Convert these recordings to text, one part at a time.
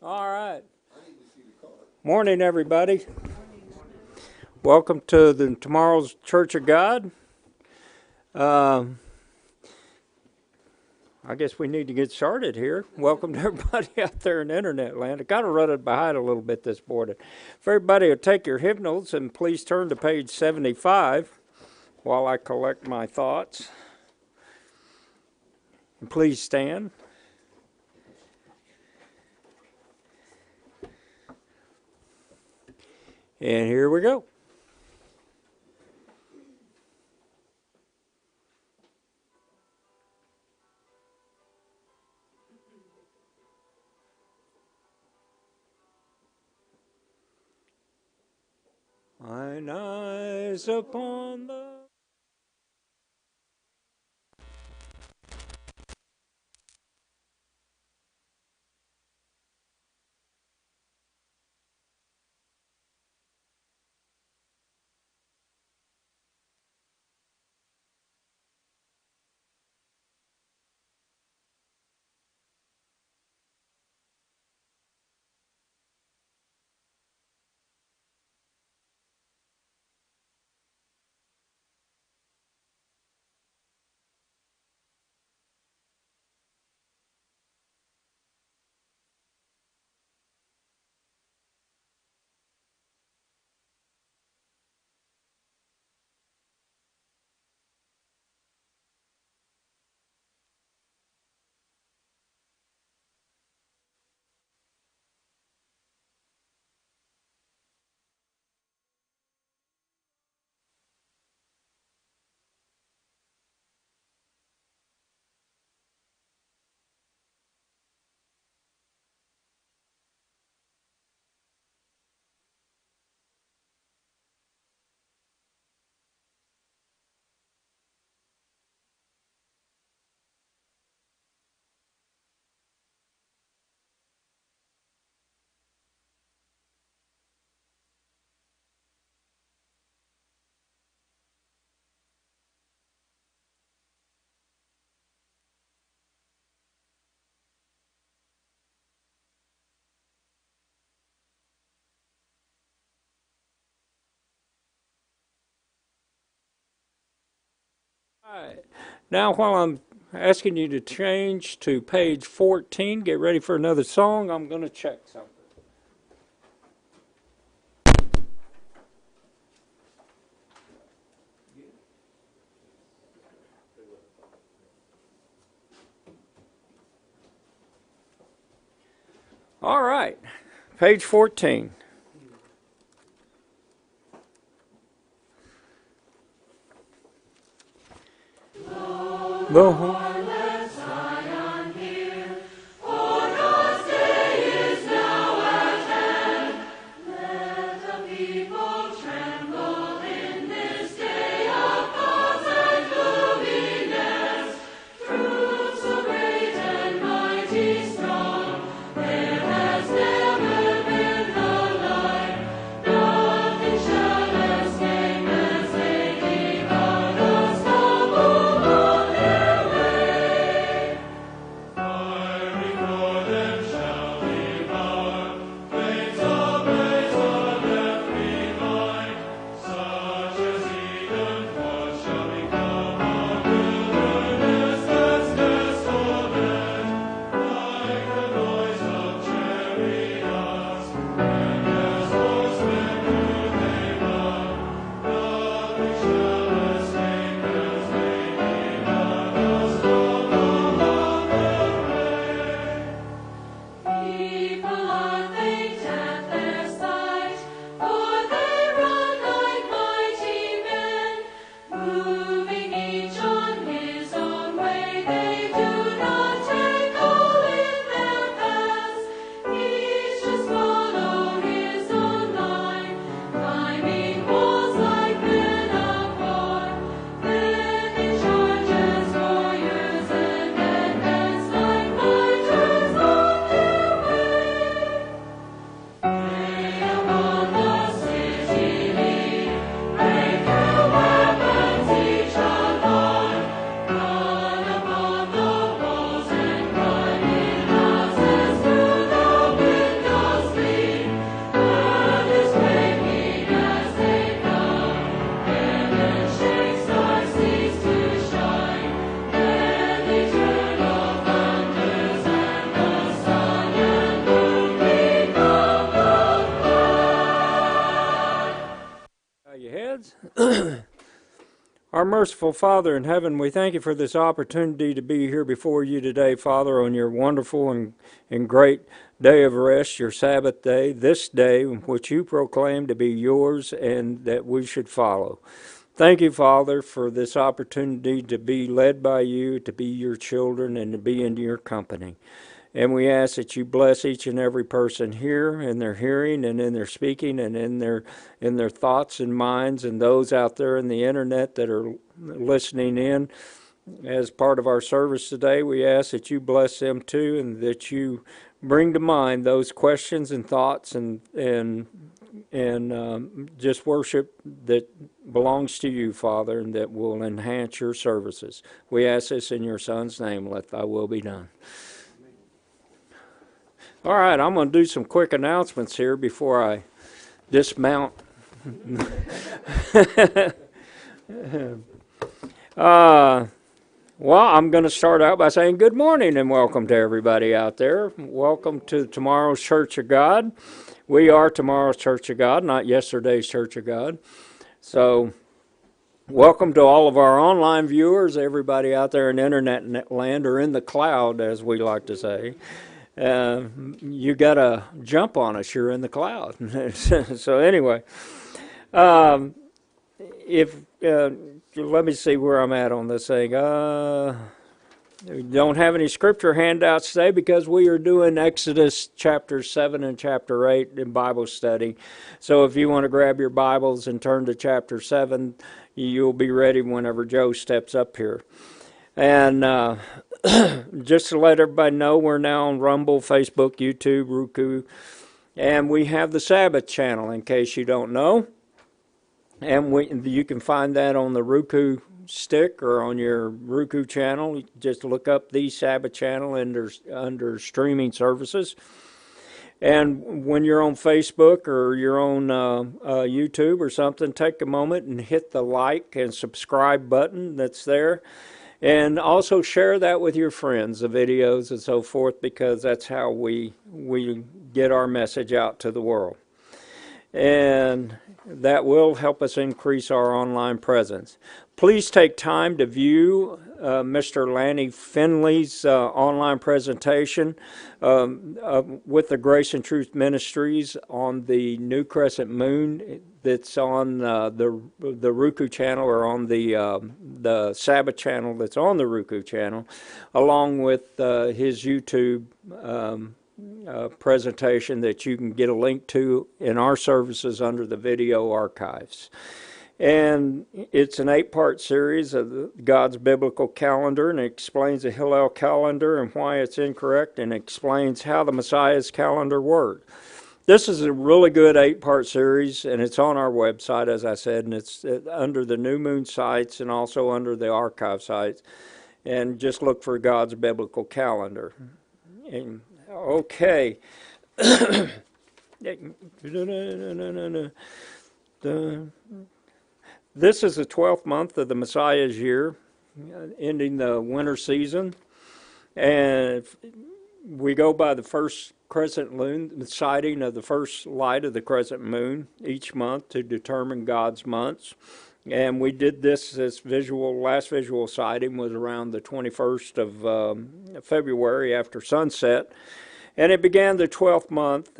All right. Morning, everybody. Welcome to tomorrow's Church of God. Um, I guess we need to get started here. Welcome to everybody out there in internet land. I kind of running behind a little bit this morning. If everybody will take your hymnals and please turn to page 75 while I collect my thoughts. And please stand. And here we go. Mine eyes upon the Right. Now, while I'm asking you to change to page 14, get ready for another song, I'm going to check something. All right, page 14. The your heads. Our merciful Father in heaven, we thank you for this opportunity to be here before you today, Father, on your wonderful and great day of rest, your Sabbath day, this day which you proclaim to be yours and that we should follow. Thank you, Father, for this opportunity to be led by you, to be your children, and to be in your company. And we ask that you bless each and every person here in their hearing and in their speaking and in their thoughts and minds, and those out there in the internet that are listening in as part of our service today. We ask that you bless them too, and that you bring to mind those questions and thoughts and just worship that belongs to you, Father, and that will enhance your services. We ask this in your Son's name. Let thy will be done. All right, I'm going to do some quick announcements here before I dismount. Well, I'm going to start out by saying good morning and welcome to everybody out there. Welcome to tomorrow's Church of God. We are tomorrow's Church of God, not yesterday's Church of God. So, welcome to all of our online viewers, everybody out there in internet land, or in the cloud, as we like to say. You got to jump on us. You're in the cloud. So anyway, if let me see where I'm at on this thing. We don't have any scripture handouts today because we are doing Exodus chapter 7 and chapter 8 in Bible study. So if you want to grab your Bibles and turn to chapter 7, you'll be ready whenever Joe steps up here. And just to let everybody know, we're now on Rumble, Facebook, YouTube, Roku, and we have the Sabbath channel, in case you don't know. And you can find that on the Roku stick or on your Roku channel. Just look up the Sabbath channel under streaming services. And when you're on Facebook or you're on YouTube or something, take a moment and hit the like and subscribe button that's there. And also share that with your friends, the videos and so forth, because that's how we get our message out to the world. And that will help us increase our online presence. Please take time to view Mr. Lanny Finley's online presentation with the Grace and Truth Ministries on the New Crescent Moon that's on the Roku channel, or on the Sabbath channel that's on the Roku channel, along with his YouTube presentation that you can get a link to in our services under the video archives. And it's an 8-part series of God's biblical calendar, and it explains the Hillel calendar and why it's incorrect, and explains how the Messiah's calendar worked. This is a really good 8-part series, and it's on our website, as I said, and it's under the New Moon sites and also under the archive sites. And just look for God's biblical calendar. And, okay. This is the 12th month of the Messiah's year, ending the winter season. And we go by the first crescent moon, the sighting of the first light of the crescent moon each month to determine God's months. And we did this last visual sighting was around the 21st of February after sunset. And it began the 12th month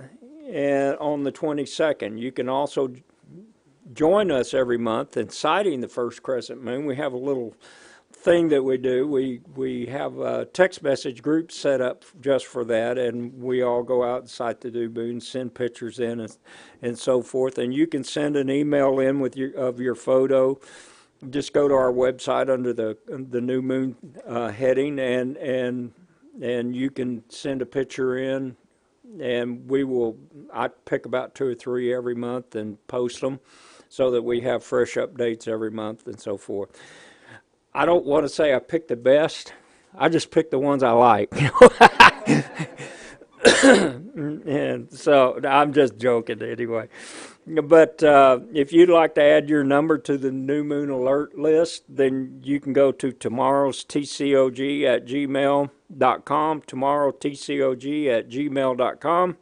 and on the 22nd. You can also join us every month in sighting the first crescent moon. We have a little thing that we do. We have a text message group set up just for that, and we all go out and sight the new moon, send pictures in and so forth. And you can send an email in with your photo. Just go to our website under the new moon heading, and you can send a picture in, and I pick about 2 or 3 every month and post them so that we have fresh updates every month and so forth. I don't want to say I picked the best. I just picked the ones I like. And so I'm just joking anyway. But if you'd like to add your number to the New Moon Alert list, then you can go to tomorrowstcog@gmail.com, tomorrowtcog@gmail.com.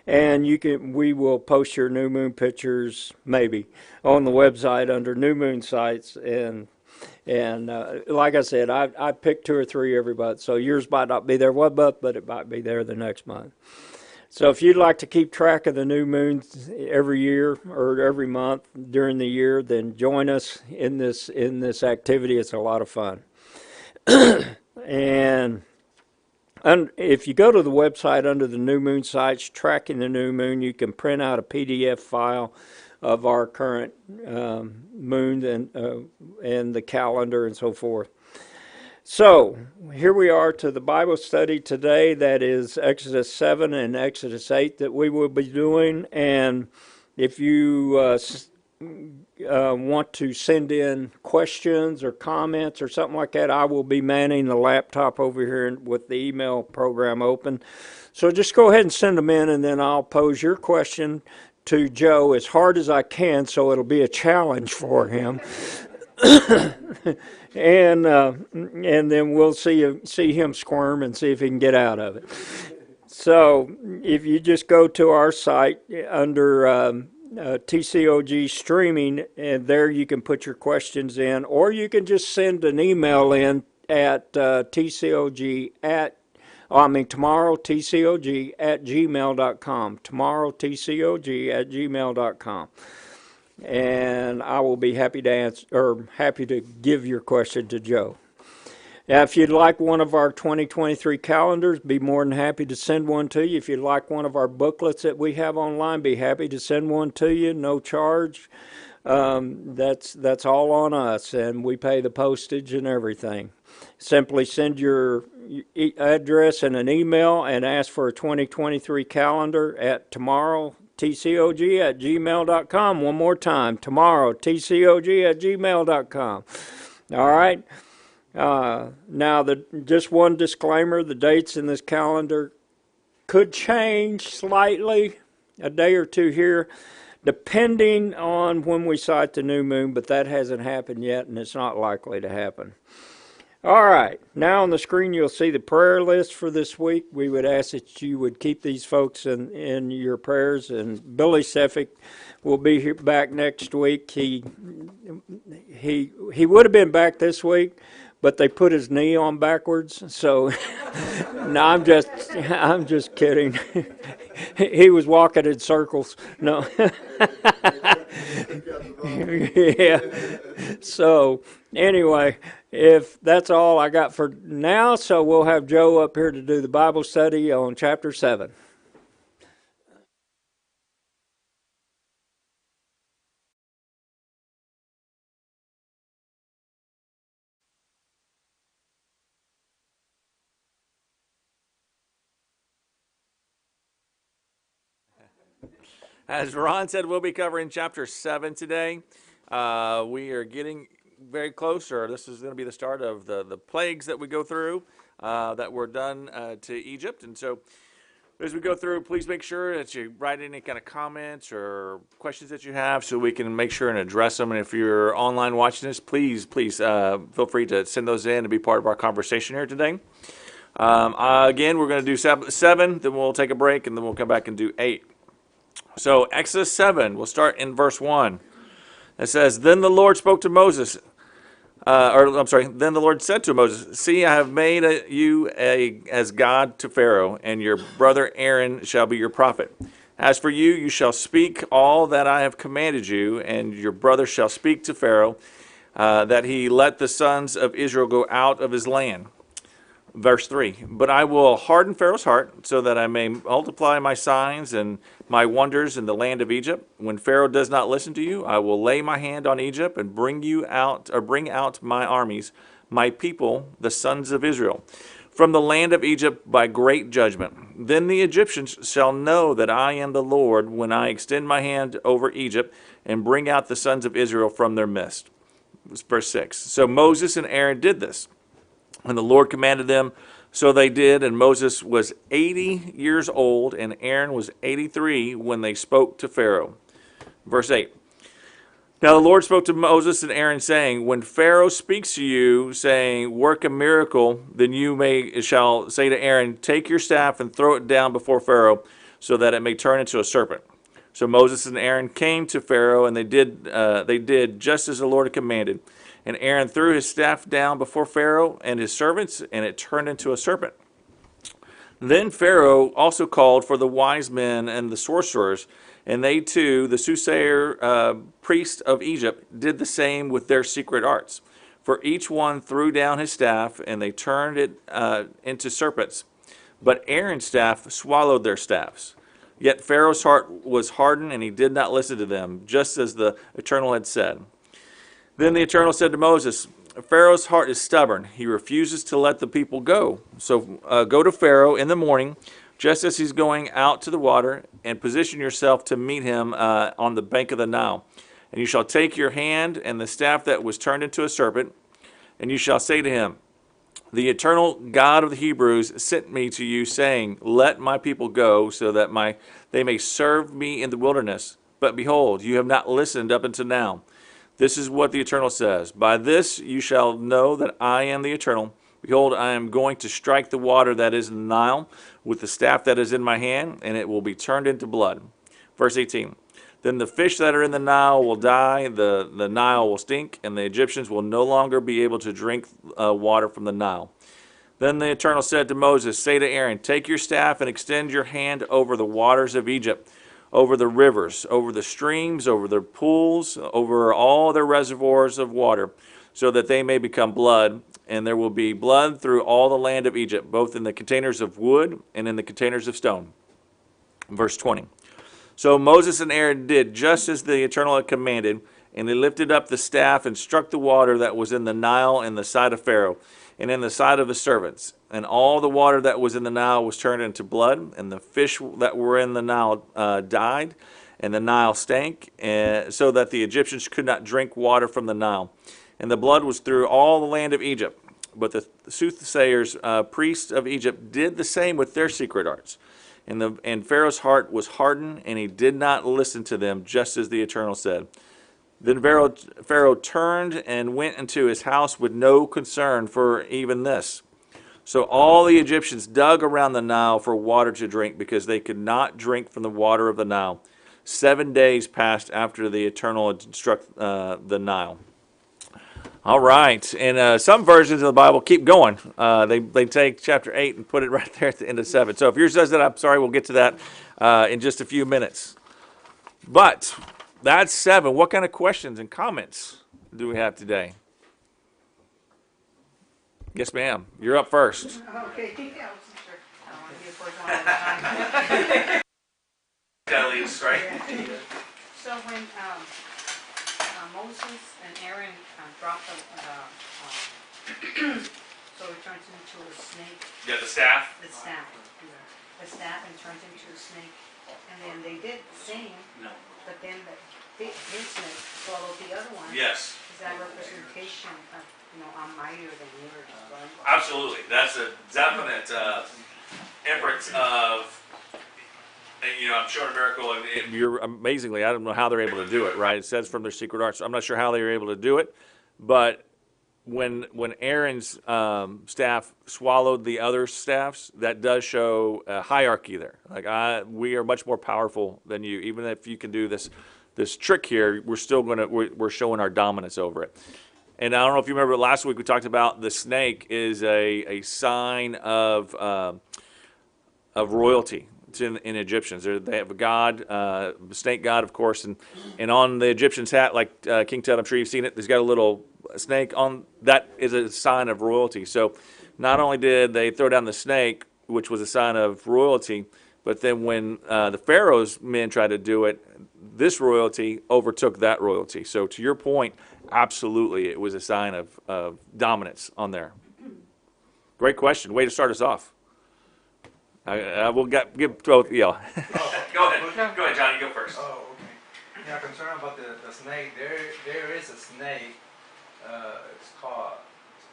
And we will post your new moon pictures maybe on the website under new moon sites. And like I said, I picked 2 or 3 every month, so yours might not be there one month, but it might be there the next month. So if you'd like to keep track of the new moons every year or every month during the year, then join us in this activity. It's a lot of fun. And if you go to the website under the new moon sites, tracking the new moon, you can print out a PDF file of our current moon and the calendar and so forth. So here we are to the Bible study today. That is Exodus 7 and Exodus 8 that we will be doing. And if you want to send in questions or comments or something like that, I will be manning the laptop over here with the email program open. So just go ahead and send them in, and then I'll pose your question to Joe as hard as I can, so it'll be a challenge for him. And then we'll see him squirm and see if he can get out of it. So if you just go to our site under TCOG streaming, and there you can put your questions in, or you can just send an email in at tomorrowtcog@gmail.com, tomorrowtcog@gmail.com. And I will be happy to answer, or happy to give your question to Joe. Now, if you'd like one of our 2023 calendars, be more than happy to send one to you. If you'd like one of our booklets that we have online, be happy to send one to you, no charge. That's all on us, and we pay the postage and everything. Simply send your address and an email and ask for a 2023 calendar at tomorrowtcog@gmail.com. One more time, tomorrowtcog@gmail.com. All right. Now, just one disclaimer: the dates in this calendar could change slightly, a day or two here, depending on when we sight the new moon, but that hasn't happened yet, and it's not likely to happen. All right, now on the screen you'll see the prayer list for this week. We would ask that you would keep these folks in your prayers, and Billy Seffick will be here back next week. He would have been back this week, but they put his knee on backwards. So no, I'm just kidding. He was walking in circles. No. Yeah. So anyway, if that's all I got for now, so we'll have Joe up here to do the Bible study on chapter 7. As Ron said, we'll be covering chapter 7 today. We are getting very close, or this is going to be the start of the plagues that we go through that were done to Egypt. And so as we go through, please make sure that you write any kind of comments or questions that you have so we can make sure and address them. And if you're online watching this, please feel free to send those in and be part of our conversation here today. Again, we're going to do 7, then we'll take a break, and then we'll come back and do 8. So Exodus 7, we'll start in verse 1. It says, Then the Lord spoke to Moses, then the Lord said to Moses, See, I have made you as God to Pharaoh, and your brother Aaron shall be your prophet. As for you, you shall speak all that I have commanded you, and your brother shall speak to Pharaoh, that he let the sons of Israel go out of his land. Verse 3, But I will harden Pharaoh's heart, so that I may multiply my signs and my wonders in the land of Egypt. When Pharaoh does not listen to you, I will lay my hand on Egypt and bring out my armies, my people, the sons of Israel, from the land of Egypt by great judgment. Then the Egyptians shall know that I am the Lord when I extend my hand over Egypt and bring out the sons of Israel from their midst. Verse 6, So Moses and Aaron did this. And the Lord commanded them, so they did, and Moses was 80 years old, and Aaron was 83 when they spoke to Pharaoh. Verse 8. Now the Lord spoke to Moses and Aaron, saying, When Pharaoh speaks to you, saying, Work a miracle, then you shall say to Aaron, Take your staff and throw it down before Pharaoh, so that it may turn into a serpent. So Moses and Aaron came to Pharaoh, and they did just as the Lord had commanded. And Aaron threw his staff down before Pharaoh and his servants, and it turned into a serpent. Then Pharaoh also called for the wise men and the sorcerers, and they too, the soothsayer priests of Egypt, did the same with their secret arts. For each one threw down his staff, and they turned it into serpents. But Aaron's staff swallowed their staffs. Yet Pharaoh's heart was hardened, and he did not listen to them, just as the Eternal had said. Then the Eternal said to Moses, Pharaoh's heart is stubborn. He refuses to let the people go. So go to Pharaoh in the morning, just as he's going out to the water, and position yourself to meet him on the bank of the Nile. And you shall take your hand and the staff that was turned into a serpent, and you shall say to him, The Eternal God of the Hebrews sent me to you, saying, Let my people go, so that they may serve me in the wilderness. But behold, you have not listened up until now. This is what the Eternal says. By this you shall know that I am the Eternal. Behold, I am going to strike the water that is in the Nile with the staff that is in my hand, and it will be turned into blood. Verse 18. Then the fish that are in the Nile will die, the Nile will stink, and the Egyptians will no longer be able to drink water from the Nile. Then the Eternal said to Moses, Say to Aaron, Take your staff and extend your hand over the waters of Egypt, over the rivers, over the streams, over the pools, over all their reservoirs of water, so that they may become blood, and there will be blood through all the land of Egypt, both in the containers of wood and in the containers of stone. Verse 20. So Moses and Aaron did just as the Eternal had commanded, and they lifted up the staff and struck the water that was in the Nile in the sight of Pharaoh, and in the sight of his servants. And all the water that was in the Nile was turned into blood, and the fish that were in the Nile died, and the Nile stank, so that the Egyptians could not drink water from the Nile. And the blood was through all the land of Egypt. But the soothsayers, priests of Egypt, did the same with their secret arts. And Pharaoh's heart was hardened, and he did not listen to them, just as the Eternal said. Then Pharaoh turned and went into his house with no concern for even this. So all the Egyptians dug around the Nile for water to drink, because they could not drink from the water of the Nile. 7 days passed after the Eternal had struck the Nile. All right, and some versions of the Bible keep going. They take chapter 8 and put it right there at the end of 7. So if yours does that, I'm sorry, we'll get to that in just a few minutes. But that's 7. What kind of questions and comments do we have today? Yes, ma'am. You're up first. Okay, yeah, I wasn't sure. I don't want to be a first one all the time. Gotta lead us, right? So when Moses and Aaron dropped so it turns into a snake, You got the staff? the staff and turns into a snake. And then they did the same, No. but then his snake swallowed the other one. Yes. Is that representation of, I'm mightier than yours, right? Absolutely. That's a definite inference of, I'm showing a miracle. And you're amazingly, I don't know how they're able to do it, right? It says from their secret arts. I'm not sure how they were able to do it, but when Aaron's staff swallowed the other staffs, that does show a hierarchy there. Like, we are much more powerful than you. Even if you can do this trick here, we're still we're showing our dominance over it. And I don't know if you remember last week we talked about the snake is a sign of royalty. It's in Egyptians. They have a god, the snake god, of course, and on the Egyptian's hat, like King Tut, I'm sure you've seen it. There's got a little snake on that is a sign of royalty. So not only did they throw down the snake, which was a sign of royalty, but then when the Pharaoh's men tried to do it, this royalty overtook that royalty. So to your point, absolutely, it was a sign of dominance on there. Great question. Way to start us off. I will give both. Yeah. Go ahead, Johnny. Go first. Oh, okay. Yeah, concerned about the snake. There is a snake. It's called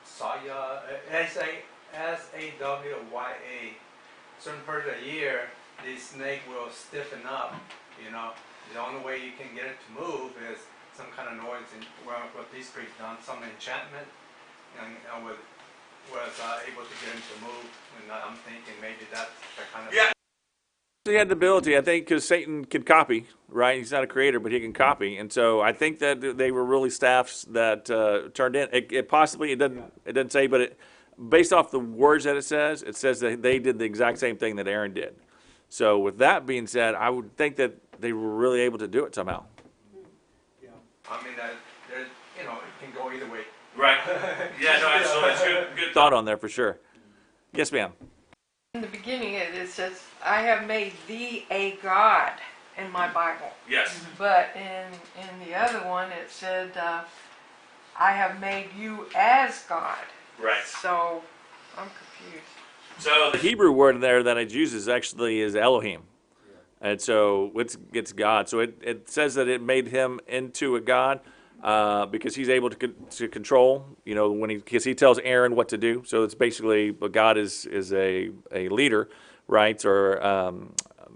Saya. Sawya. Certain part of the year, the snake will stiffen up. The only way you can get it to move is some kind of noise. And what these priests done, some enchantment, and was able to get him to move. And I'm thinking maybe that's the kind of. Yeah. He had the ability, I think, because Satan can copy, right? He's not a creator, but he can copy, and so I think that they were really staffs that turned in. It possibly it doesn't say, but based off the words that it says that they did the exact same thing that Aaron did. So with that being said, I would think that they were really able to do it somehow. Yeah, I mean it can go either way. Right. Yeah. No. Absolutely. It's good thought on there for sure. Yes, ma'am. In the beginning, it says, "I have made thee a god," in my Bible. Yes. But in the other one, it said, "I have made you as God." Right. So I'm confused. So the Hebrew word there that it uses actually is Elohim. And so it's God. So it says that it made him into a God because he's able to control, because he tells Aaron what to do. So it's basically, but God is a leader, right? Or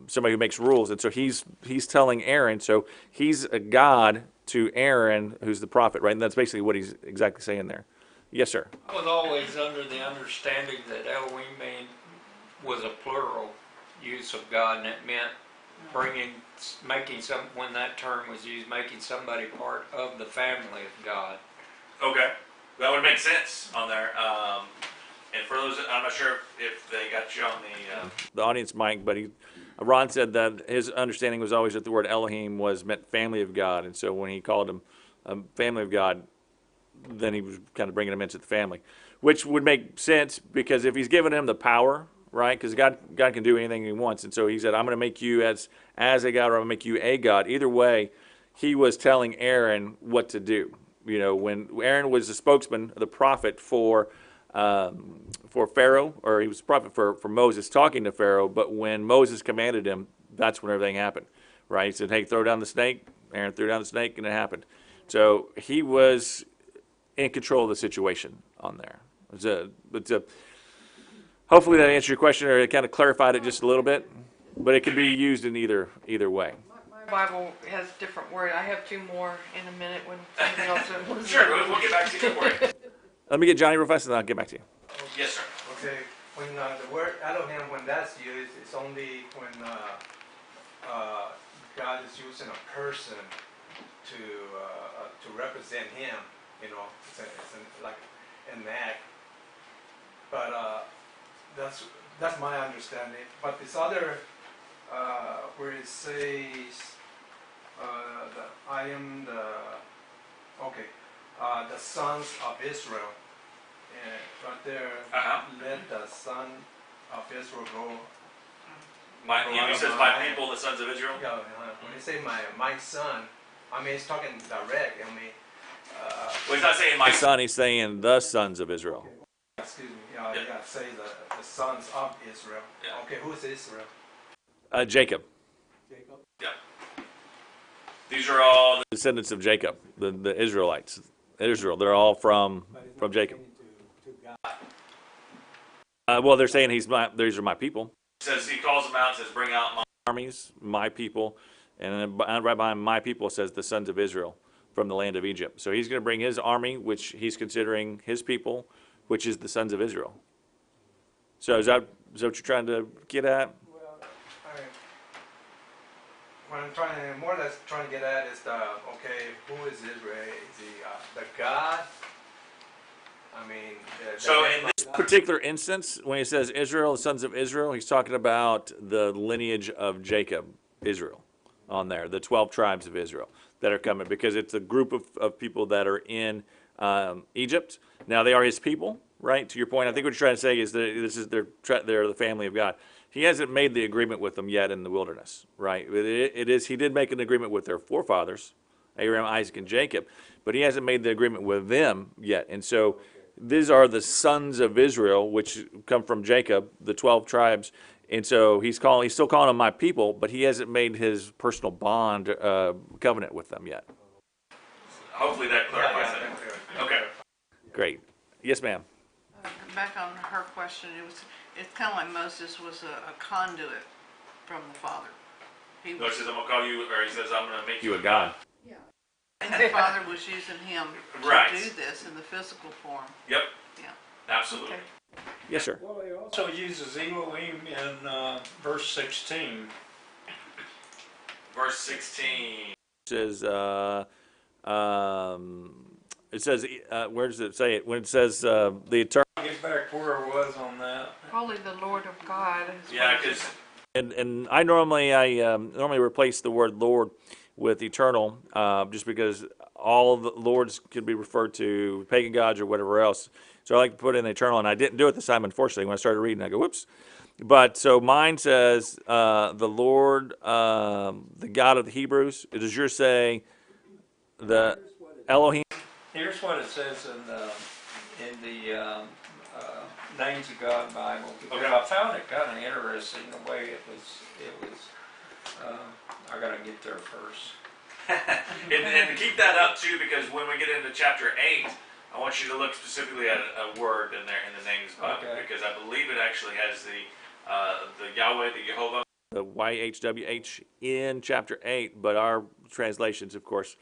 somebody who makes rules. And so he's telling Aaron, so he's a God to Aaron, who's the prophet, right? And that's basically what he's exactly saying there. Yes, sir. I was always under the understanding that Elohim was a plural use of God, and it meant when that term was used, making somebody part of the family of God. Okay. That would make sense on there. And for those, I'm not sure if they got you on the audience mic, but Ron said that his understanding was always that the word Elohim meant family of God. And so when he called him a family of God, then he was kind of bringing him into the family, which would make sense because if he's giving him the power, right? Because God can do anything he wants, and so he said, "I'm going to make you as a God, or I'm going to make you a God." Either way, he was telling Aaron what to do. When Aaron was the spokesman, the prophet for Pharaoh, or he was the prophet for Moses, talking to Pharaoh. But when Moses commanded him, that's when everything happened, right? He said, "Hey, throw down the snake." Aaron threw down the snake, and it happened. So he was in control of the situation on there. Hopefully that answered your question, or it kind of clarified it just a little bit. But it can be used in either way. My Bible has different word. I have two more in a minute when somebody else wants. Sure, we'll get back to you. Don't worry. Let me get Johnny real fast, and then I'll get back to you. Yes, sir. Okay, when the word Elohim, when that's used, it's only when God is using a person to represent Him. You know, it's like an act. But that's my understanding. But this other where it says I am the sons of Israel. And right there, let the son of Israel go. He says, "My people, the sons of Israel." Yeah, when you say my son, I mean it's talking direct. I mean, Well, he's not saying my son. He's saying the sons of Israel. excuse me. Yeah, you gotta say the sons of Israel. Yeah. Okay, who is Israel? Jacob. Jacob. Yeah. These are all the descendants of Jacob, the Israelites. Israel. They're all from Jacob. Well, they're saying these are my people. He says he calls them out and says, "Bring out my armies, my people," and then right behind my people it says the sons of Israel from the land of Egypt. So he's going to bring his army, which he's considering his people, which is the sons of Israel. So is that what you're trying to get at? Well, what I'm more or less trying to get at is who is Israel? Is he the God? I mean, So in this particular instance, when he says Israel, the sons of Israel, he's talking about the lineage of Jacob, Israel, on there, the 12 tribes of Israel that are coming, because it's a group of people that are in Egypt. Now, they are his people, right? To your point, I think what you're trying to say is that they're the family of God. He hasn't made the agreement with them yet in the wilderness, right? He did make an agreement with their forefathers, Abraham, Isaac, and Jacob, but he hasn't made the agreement with them yet. And so these are the sons of Israel, which come from Jacob, the 12 tribes. And so he's still calling them my people, but he hasn't made his personal bond covenant with them yet. Hopefully that clarifies it. Okay. Great. Yes, ma'am. Back on her question, it's kind of like Moses was a conduit from the Father. He No, he says, I'm going to call you, or he says, I'm going to make you a God. and the Father was using him to Right. do this in the physical form. Yep. Yeah. Absolutely. Okay. Yes, sir. Well, he also uses Elohim in verse 16. Verse 16 says, it says, where does it say it? When it says the eternal. Get back where I was on that. Probably the Lord of God. Is Yeah, what it because is. and I normally replace the word Lord with eternal, just because all the lords can be referred to pagan gods or whatever else. So I like to put in eternal, and I didn't do it this time, unfortunately. When I started reading, I go, whoops. But so mine says the Lord, the God of the Hebrews. Does yours say the Elohim? Here's what it says in the Names of God Bible. Because I found it kind of interesting the way it was. I gotta get there first. and to keep that up too, because when we get into chapter 8, I want you to look specifically at a word in there in the Names Bible, Okay. because I believe it actually has the Yahweh, the Jehovah, the YHWH in chapter 8, but our translations, of course,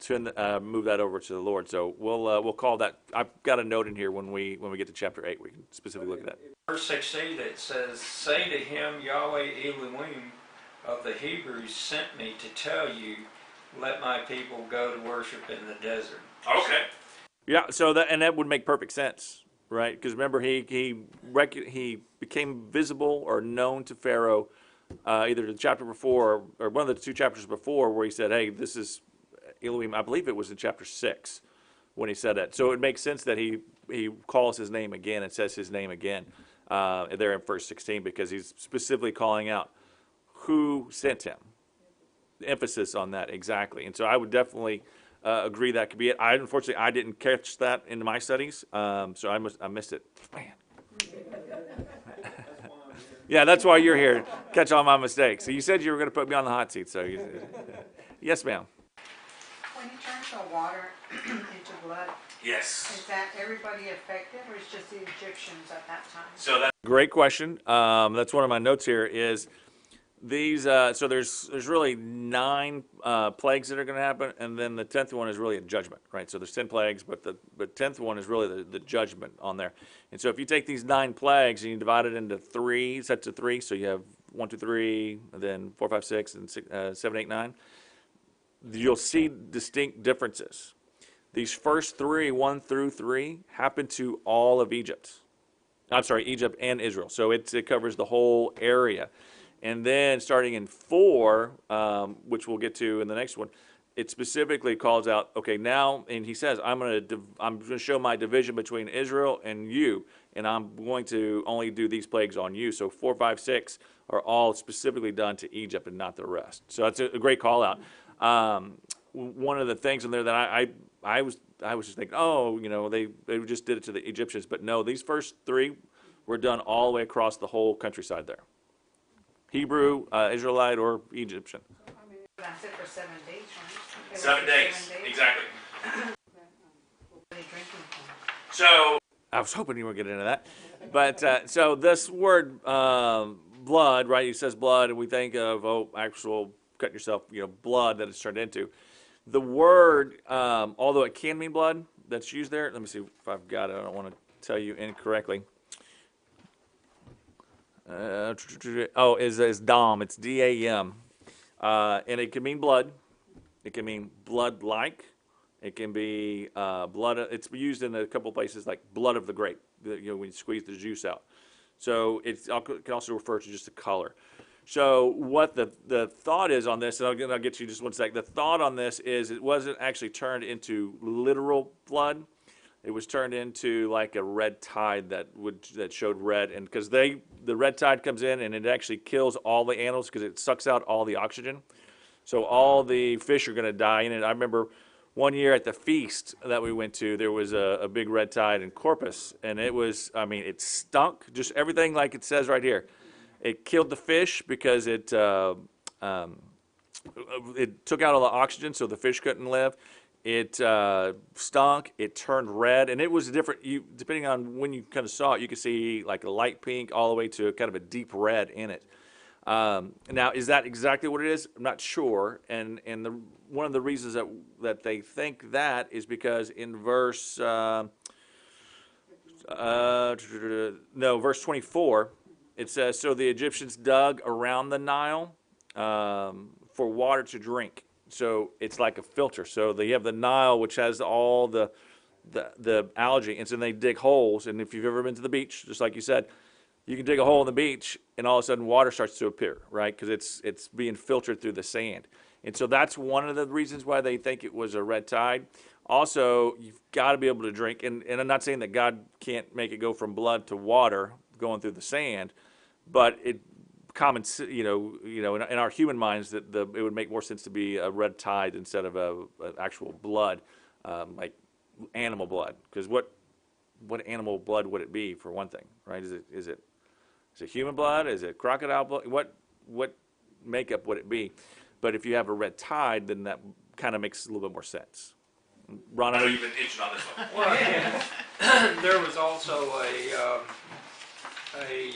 move that over to the Lord. So we'll call that. I've got a note in here when we get to chapter 8, we can specifically look at that. Verse 16 it says, "Say to him, Yahweh Elohim of the Hebrews sent me to tell you, let my people go to worship in the desert." Okay. Yeah. So that would make perfect sense, right? Because remember, he became visible or known to Pharaoh, either the chapter before or one of the two chapters before, where he said, "Hey, this is Elohim." I believe it was in chapter 6 when he said that. So it makes sense that he calls his name again and says his name again there in verse 16, because he's specifically calling out who sent him. The emphasis on that exactly. And so I would definitely agree that could be it. Unfortunately, I didn't catch that in my studies, so I missed it. Man. Yeah, that's why you're here. Catch all my mistakes. So you said you were going to put me on the hot seat. So yes, ma'am. When you turn the water into blood, Yes. is that everybody affected, or is just the Egyptians at that time? So that's a great question. That's one of my notes here is These so there's really 9 plagues that are going to happen, and then the 10th one is really a judgment, right? So there's 10 plagues, but the 10th one is really the judgment on there. And so if you take these 9 plagues and you divide it into 3 sets of 3, so you have 1, 2, 3, and then 4, 5, 6, and 7, 8, 9. You'll see distinct differences. These first 3, 1 through 3, happen to all of Egypt. I'm sorry, Egypt and Israel. So it covers the whole area. And then starting in 4, which we'll get to in the next one, it specifically calls out, okay, now, and he says, I'm going to show my division between Israel and you, and I'm going to only do these plagues on you. So 4, 5, 6 are all specifically done to Egypt and not the rest. So that's a great call out. One of the things in there that I was just thinking, oh, you know, they just did it to the Egyptians, but no, these first 3 were done all the way across the whole countryside there. Hebrew, Israelite, or Egyptian. That's it for 7 days, right? They 7 were days, 7 days. exactly. What are they drinking from? So I was hoping you were getting into that, but so this word blood, right? It says blood, and we think of actual cut yourself, you know, blood that it's turned into. The word, although it can mean blood, that's used there. Let me see if I've got it. I don't want to tell you incorrectly. Is dam. It's D-A-M. And it can mean blood. It can mean blood-like. It can be blood. It's used in a couple places like blood of the grape, you know, when you squeeze the juice out. So it can also refer to just the color. So what the thought is on this, and I'll get you just one sec. The thought on this is it wasn't actually turned into literal blood. It was turned into like a red tide that showed red, and because the red tide comes in and it actually kills all the animals because it sucks out all the oxygen. So all the fish are going to die in it. I remember one year at the feast that we went to, there was a big red tide in Corpus, and it was, I mean, it stunk, just everything like it says right here. It killed the fish because it took out all the oxygen, so the fish couldn't live. It stunk. It turned red, and it was different. Depending on when you kind of saw it, you could see like a light pink all the way to kind of a deep red in it. Now, is that exactly what it is? I'm not sure. And one of the reasons that they think that is because in verse verse 24, it says, "So the Egyptians dug around the Nile for water to drink." So it's like a filter. So they have the Nile, which has all the algae, and so they dig holes. And if you've ever been to the beach, just like you said, you can dig a hole in the beach, and all of a sudden water starts to appear, right? Because it's being filtered through the sand. And so that's one of the reasons why they think it was a red tide. Also, you've got to be able to drink, and I'm not saying that God can't make it go from blood to water going through the sand, but in our human minds, that it would make more sense to be a red tide instead of an actual blood, like animal blood. Because what animal blood would it be, for one thing, right? Is it human blood? Is it crocodile blood? What makeup would it be? But if you have a red tide, then that kind of makes a little bit more sense. Ron, I know you've been itching on this one. Well, yeah. There was also a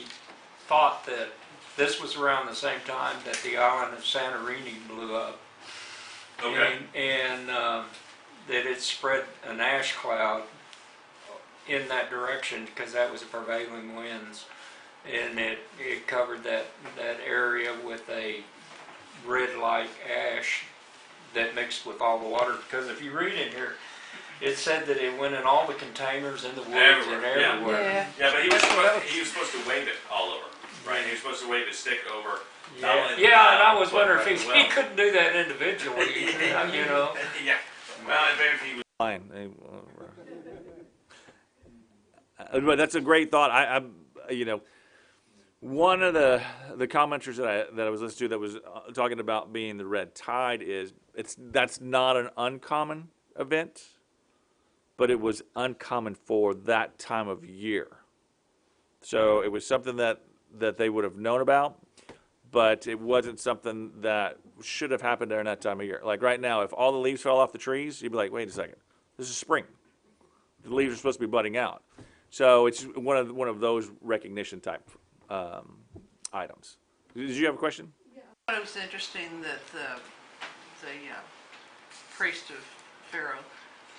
thought that this was around the same time that the island of Santorini blew up. Okay. And that it spread an ash cloud in that direction because that was the prevailing winds. And it covered that area with a red-like ash that mixed with all the water. Because if you read in here, it said that it went in all the containers in the woods and everywhere. Yeah, but he was supposed to wave it all over, right? He was supposed to wave his stick over. Yeah, and I was wondering if he couldn't do that individually, you know. Yeah. Well, maybe he was fine. But that's a great thought. One of the commenters that I was listening to that was talking about being the red tide that's not an uncommon event, but it was uncommon for that time of year. So it was something that they would have known about, but it wasn't something that should have happened during that time of year. Like right now, if all the leaves fell off the trees, you'd be like, wait a second, this is spring. The leaves are supposed to be budding out. So it's one of those recognition type items. Did you have a question? Yeah, thought it was interesting that the priest of Pharaoh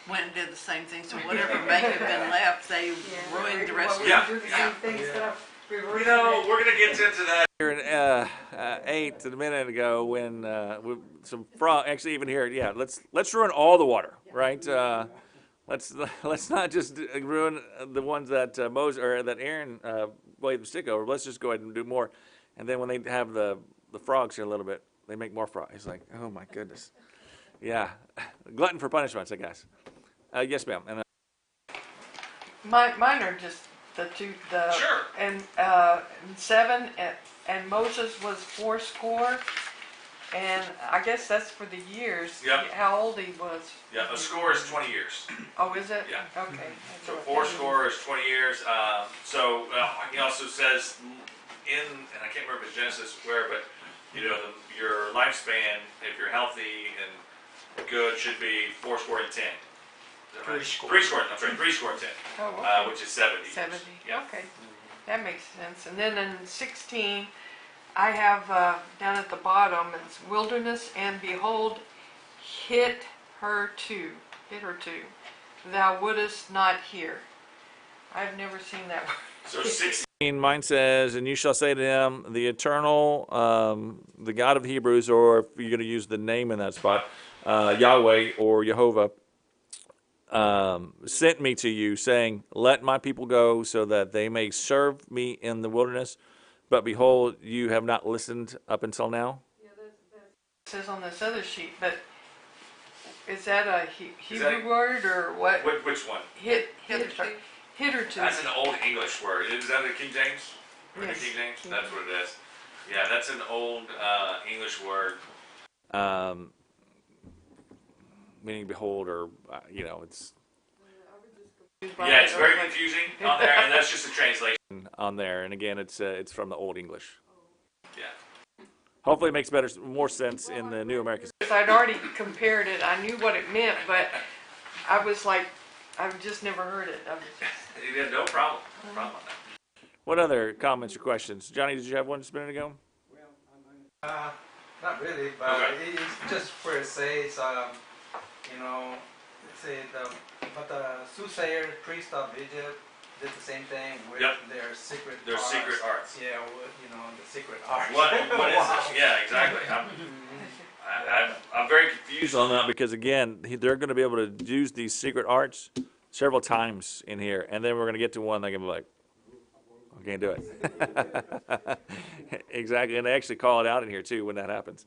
went and did the same thing. So whatever may have been left, they ruined the rest of it. Yeah. Do the same thing instead of reversing You know, it. we're going to get into that here in 8 a minute ago when with some frog. Actually, even here, yeah. Let's ruin all the water, right? Let's not just ruin the ones that Moses or that Aaron waved the stick over. Let's just go ahead and do more. And then when they have the frogs here a little bit, they make more frogs. It's like, oh my goodness, yeah, glutton for punishments, I guess. Yes, ma'am. And Mine are just the two, Sure. and 7, and Moses was 80, and I guess that's for the years. Yep. How old he was. yeah, a score is 20 years. Oh, is it? Yeah. Okay. So 4 score is 20 years. So he also says and I can't remember if it's Genesis where, but you know, your lifespan, if you're healthy and good, should be 4 score and 10. Is that right? 3 score. I'm sorry, 3 score and 10, Oh, okay. which is 70. 70. Yeah. Okay. That makes sense. And then in 16, I have down at the bottom, it's wilderness, and behold, hit her too. Thou wouldest not hear. I've never seen that word. So 16, mine says, and you shall say to him, the eternal, the God of the Hebrews, or if you're going to use the name in that spot, Yahweh or Jehovah, sent me to you, saying, let my people go so that they may serve me in the wilderness. But behold, you have not listened up until now. It says on this other sheet, but is that a Is that- Hebrew word or what? Which one? Hitherto. Hitherto. That's an old English word. Is that the King James? Or Yes. the King James? King That's what it is. Yeah, that's an old English word. Meaning behold, or, you know, it's... Yeah, it's very confusing on there, and that's just a translation on there. And again, it's from the Old English. Yeah. Hopefully it makes more sense in the New American. I'd already compared it. I knew what it meant, but I was like, I've just never heard it. Yeah, no problem. No problem on that. What other comments or questions? Johnny, did you have one just a minute ago? Not really, but Okay. it's just where it says, you know, it said, but the soothsayer, priest of Egypt, did the same thing with Yep. their secret Their arts. secret arts. Yeah, you know, the secret arts. What is Wow. this? Yeah, exactly. I'm very confused on that because, again, they're going to be able to use these secret arts several times in here. And then we're going to get to one, they're going to be like, I can't do it. Exactly. And they actually call it out in here, too, when that happens.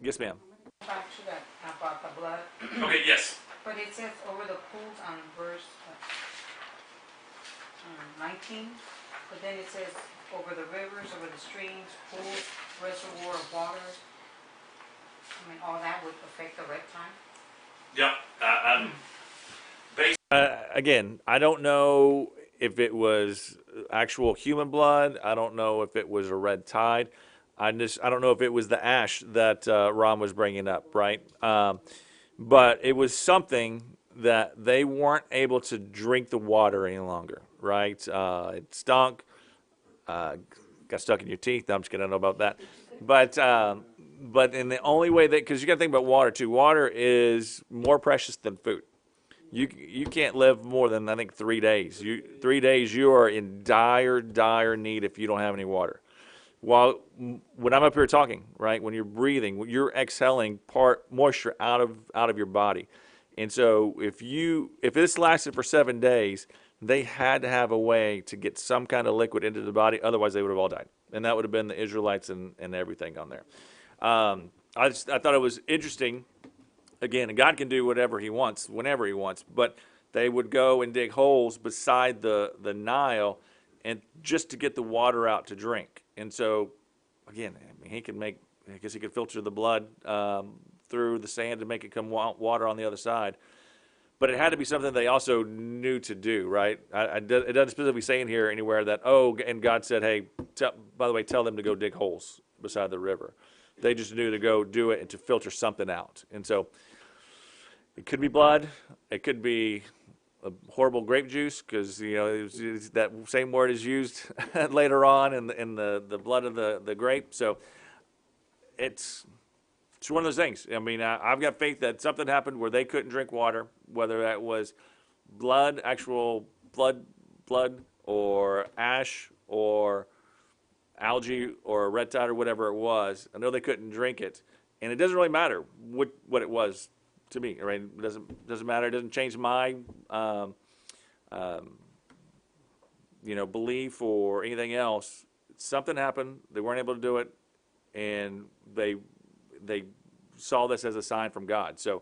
Yes, ma'am. Back to that about the blood, Okay, yes. but it says over the pools on verse 19, but then it says over the rivers, over the streams, pools, reservoir of waters. I mean, all that would affect the red time. Yeah. Again, I don't know if it was actual human blood. I don't know if it was a red tide. I don't know if it was the ash that Ron was bringing up, right? But it was something that they weren't able to drink the water any longer, right? It stunk, got stuck in your teeth. No, I'm just kidding. I don't know about that. But in the only way that, because you got to think about water too. Water is more precious than food. You can't live more than, I think, 3 days. 3 days you are in dire need if you don't have any water. While when I'm up here talking, right, when you're breathing, you're exhaling moisture out of your body. And so if this lasted for 7 days, they had to have a way to get some kind of liquid into the body. Otherwise, they would have all died. And that would have been the Israelites and everything on there. I thought it was interesting. Again, God can do whatever he wants, whenever he wants. But they would go and dig holes beside the Nile and just to get the water out to drink. And so, again, I mean, I guess he could filter the blood through the sand to make it come water on the other side. But it had to be something they also knew to do, right? It doesn't specifically say in here anywhere that, and God said, hey, by the way, tell them to go dig holes beside the river. They just knew to go do it and to filter something out. And so it could be blood. It could be a horrible grape juice because it's that same word is used later on in the blood of the grape. So it's one of those things. I mean, I've got faith that something happened where they couldn't drink water, whether that was blood, actual blood, or ash, or algae, or a red tide, or whatever it was. I know they couldn't drink it, and it doesn't really matter what it was to me. Right? It doesn't matter. It doesn't change my belief or anything else. Something happened. They weren't able to do it, and they saw this as a sign from God. So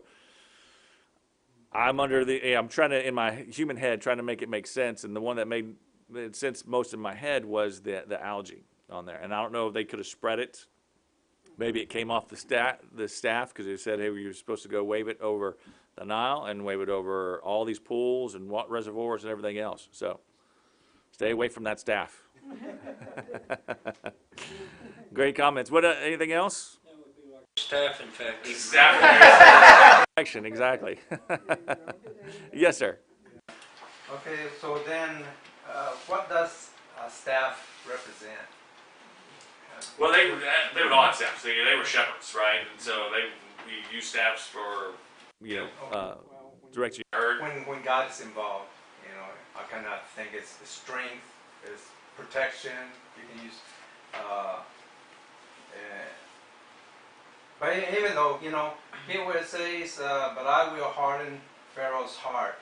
I'm trying to, in my human head, trying to make it make sense. And the one that made sense most in my head was the algae on there. And I don't know if they could have spread it. Maybe it came off the staff because they said, hey, you're supposed to go wave it over the Nile and wave it over all these pools and reservoirs and everything else. So stay away from that staff. Great comments. Anything else? Staph infection. Exactly. Yes, sir. Okay, so then, what does staff represent? Well, they would all have staffs. They were shepherds, right? And so we use staffs for direct you. When God is involved, I kind of think it's strength, it's protection. You can use, but even though here where it says, "But I will harden Pharaoh's heart."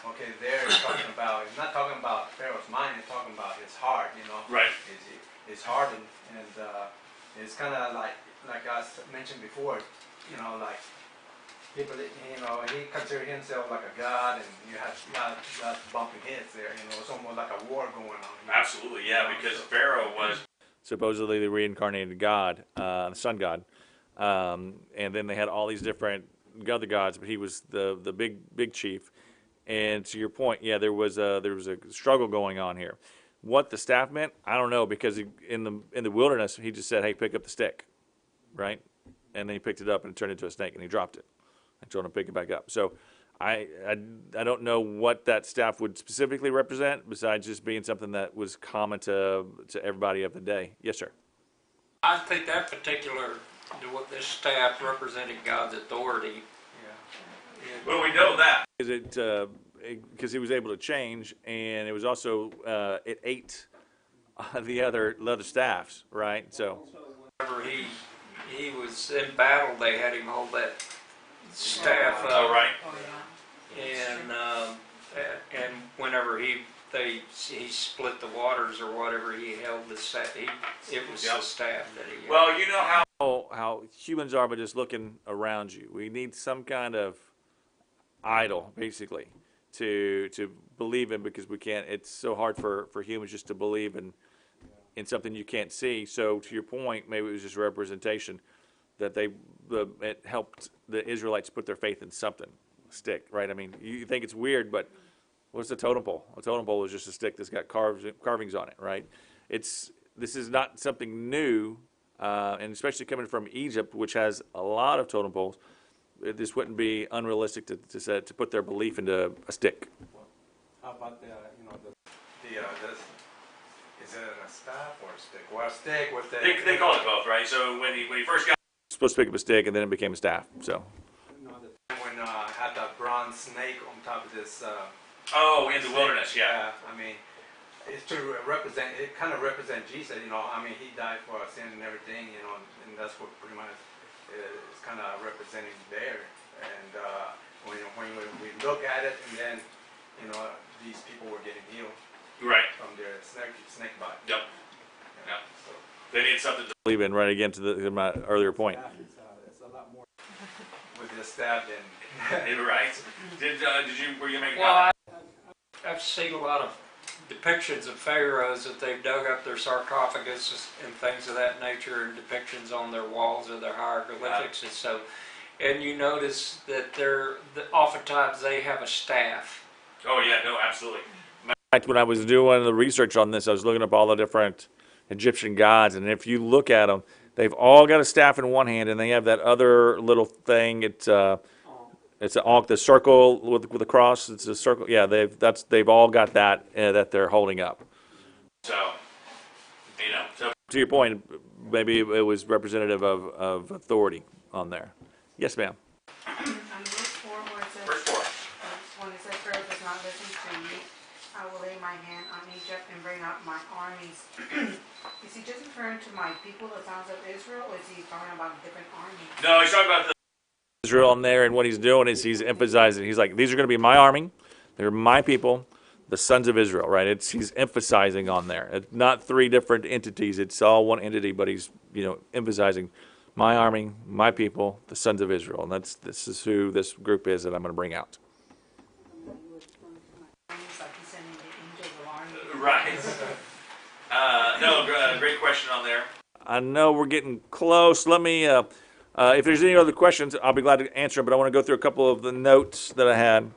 Okay, there it's talking about. It's not talking about Pharaoh's mind. It's talking about his heart. Right. It's hardened, and it's kind of like I mentioned before. Like people, he considered himself like a god, and you have lots bumping heads there. It's almost like a war going on. Absolutely, yeah, because Pharaoh was supposedly the reincarnated god, the sun god, and then they had all these different other gods, but he was the big chief. And to your point, yeah, there was a struggle going on here. What the staff meant, I don't know, because in the wilderness, he just said, "Hey, pick up the stick," right? And then he picked it up and it turned into a snake, and he dropped it. I told him to pick it back up. So I don't know what that staff would specifically represent, besides just being something that was common to everybody of the day. Yes, sir. I think that what this staff represented God's authority. Well, we know that because he was able to change, and it was also it ate the other staffs, right? So whenever he was in battle, they had him hold that staff up. oh, right. And whenever he split the waters or whatever, he held the staff. It was the staff that he. Well, you know how humans are, but just looking around you. We need some kind of idol, basically, to believe in, because we can't. It's so hard for humans just to believe in something you can't see. So to your point, maybe it was just representation that it helped the Israelites put their faith in something, a stick, right? I mean, you think it's weird, but what's a totem pole? A totem pole is just a stick that's got carvings on it, right? This is not something new, and especially coming from Egypt, which has a lot of totem poles. This wouldn't be unrealistic to put their belief into a stick. How about is it a staff or a stick? Well, a stick with the. They call it both, right? So when he first got, supposed to pick up a stick, and then it became a staff. So. When had that bronze snake on top of this. In the wilderness, yeah. I mean, it's to represent. It kind of represents Jesus. I mean, he died for our sin and everything. And that's what pretty much. It's kind of representing there, and when we look at it, and then these people were getting healed Right. from their snake bite. Yep. Yeah. Yep. So, They need something to believe in. Right again to my earlier point. it's a lot more with the staff than. Right. Were you making? Well, I've seen a lot of depictions of pharaohs that they've dug up their sarcophagus and things of that nature, and depictions on their walls of their hieroglyphics, and you notice that oftentimes they have a staff. Oh yeah, no, absolutely. In fact, when I was doing the research on this, I was looking up all the different Egyptian gods, and if you look at them, they've all got a staff in one hand, and they have that other little thing. It's It's all the circle with the cross. It's a circle. Yeah, they've all got that that they're holding up. So, so to your point, maybe it was representative of authority on there. Yes, ma'am. On verse 4 where it says, Verse 4. when it says Pharaoh does not listen to me, I will lay my hand on Egypt and bring out my armies. Is he just referring to my people, the sons of Israel, or is he talking about different armies? No, he's talking about Israel on there, and what he's doing is he's emphasizing. He's like, these are going to be my army. They're my people, the sons of Israel, right? He's emphasizing on there. It's not three different entities. It's all one entity, but he's emphasizing my army, my people, the sons of Israel, and this is who this group is that I'm going to bring out. It's like he's sending the angels of armies. Right. Great question on there. I know we're getting close. Let me, if there's any other questions, I'll be glad to answer them, but I want to go through a couple of the notes that I had.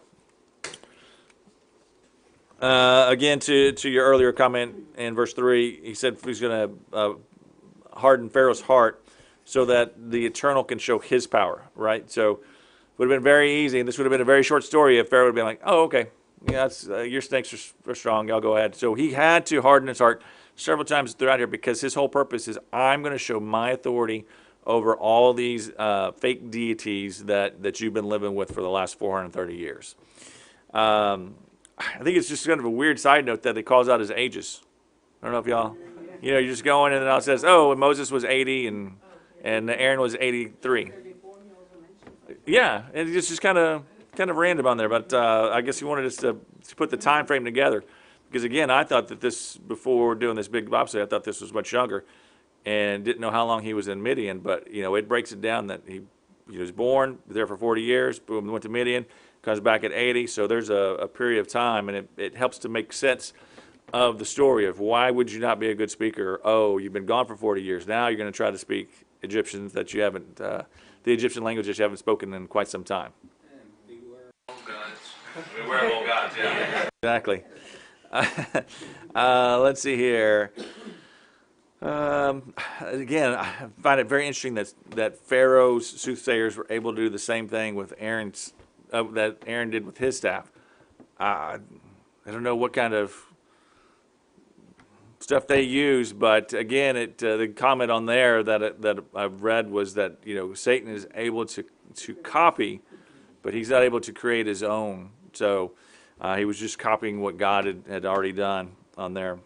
Again, to your earlier comment in verse 3, he said he's going to harden Pharaoh's heart so that the Eternal can show his power, right? So it would have been very easy, and this would have been a very short story if Pharaoh would have been like, oh, okay, yeah, your snakes are strong, y'all go ahead. So he had to harden his heart several times throughout here because his whole purpose is I'm going to show my authority over all these fake deities that you've been living with for the last 430 years. I think it's just kind of a weird side note that it calls out his ages. I don't know if y'all, you're just going and then it says, oh, and Moses was 80 and Aaron was 83. Yeah, and it's just kind of random on there, but I guess he wanted us to put the time frame together. Because again, I thought that this, before doing this big bobsleigh, I thought this was much younger and didn't know how long he was in Midian, but it breaks it down that he was born, there for 40 years, boom, went to Midian, comes back at 80, so there's a period of time, and it helps to make sense of the story of why would you not be a good speaker? Oh, you've been gone for 40 years, now you're going to try to speak Egyptians that you haven't, the Egyptian language that you haven't spoken in quite some time. And beware of all gods. Beware of all gods, yeah. Exactly. Let's see here. Again, I find it very interesting that Pharaoh's soothsayers were able to do the same thing with Aaron's that Aaron did with his staff. I don't know what kind of stuff they use, but again, the comment on there that I've read was that Satan is able to copy, but he's not able to create his own. So he was just copying what God had already done on there.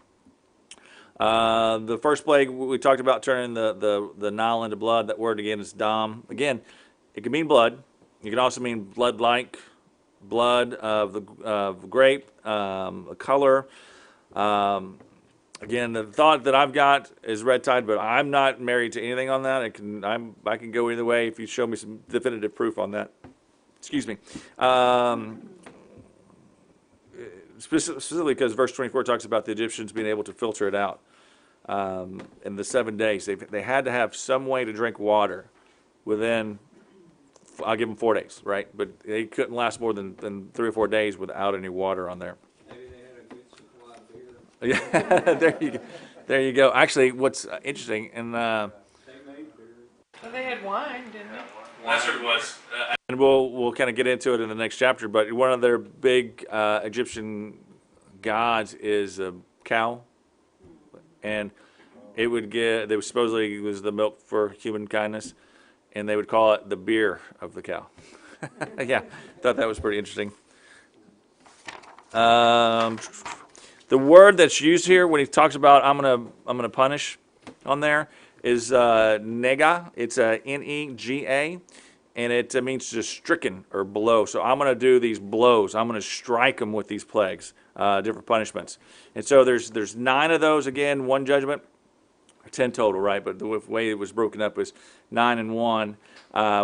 The first plague we talked about turning the Nile into blood. That word again is dam. Again, it can mean blood. It can also mean blood-like, blood of the grape, a color. Again, the thought that I've got is red tide, but I'm not married to anything on that. I can go either way if you show me some definitive proof on that. Excuse me. Specifically because verse 24 talks about the Egyptians being able to filter it out. In the 7 days, they had to have some way to drink water within, I'll give them 4 days, right? But they couldn't last more than 3 or 4 days without any water on there. Maybe they had a good supply of beer. Yeah, there you go. Actually, what's interesting, and They made beer. Well, they had wine, didn't they? that's what it was. And we'll kind of get into it in the next chapter. But one of their big Egyptian gods is a cow, and they would supposedly was the milk for human kindness, and they would call it the beer of the cow. Yeah, thought that was pretty interesting. The word that's used here when he talks about I'm gonna punish on there is nega. It's a N-E-G-A, and it means to stricken or blow. So I'm going to do these blows. I'm going to strike them with these plagues, different punishments. And so there's 9 of those. Again, 1 judgment, 10 total, right? But the way it was broken up was 9 and 1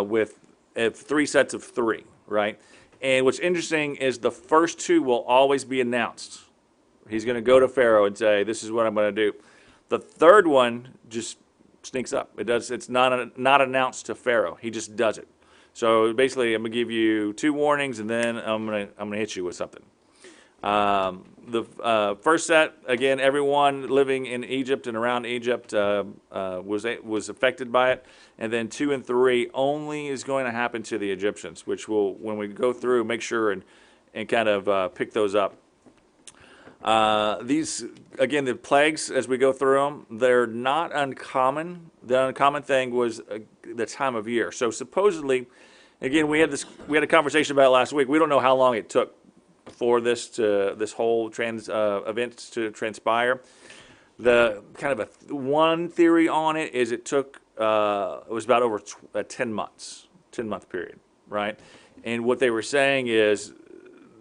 with 3 sets of 3, right? And what's interesting is the first 2 will always be announced. He's going to go to Pharaoh and say, "This is what I'm going to do." The third one just sneaks up. It's not announced to Pharaoh. He just does it. So basically, I'm gonna give you 2 warnings, and then I'm gonna hit you with something. the first set, again, everyone living in Egypt and around Egypt was affected by it. And then 2 and 3 only is going to happen to the Egyptians, which will, when we go through, make sure and kind of pick those up. These, again, the plagues, as we go through them, they're not uncommon. The uncommon thing was the time of year. So supposedly, again, we had a conversation about it last week. We don't know how long it took for this whole event to transpire. The kind of one theory on it is it took it was about over 10 months, 10-month period, right? And what they were saying is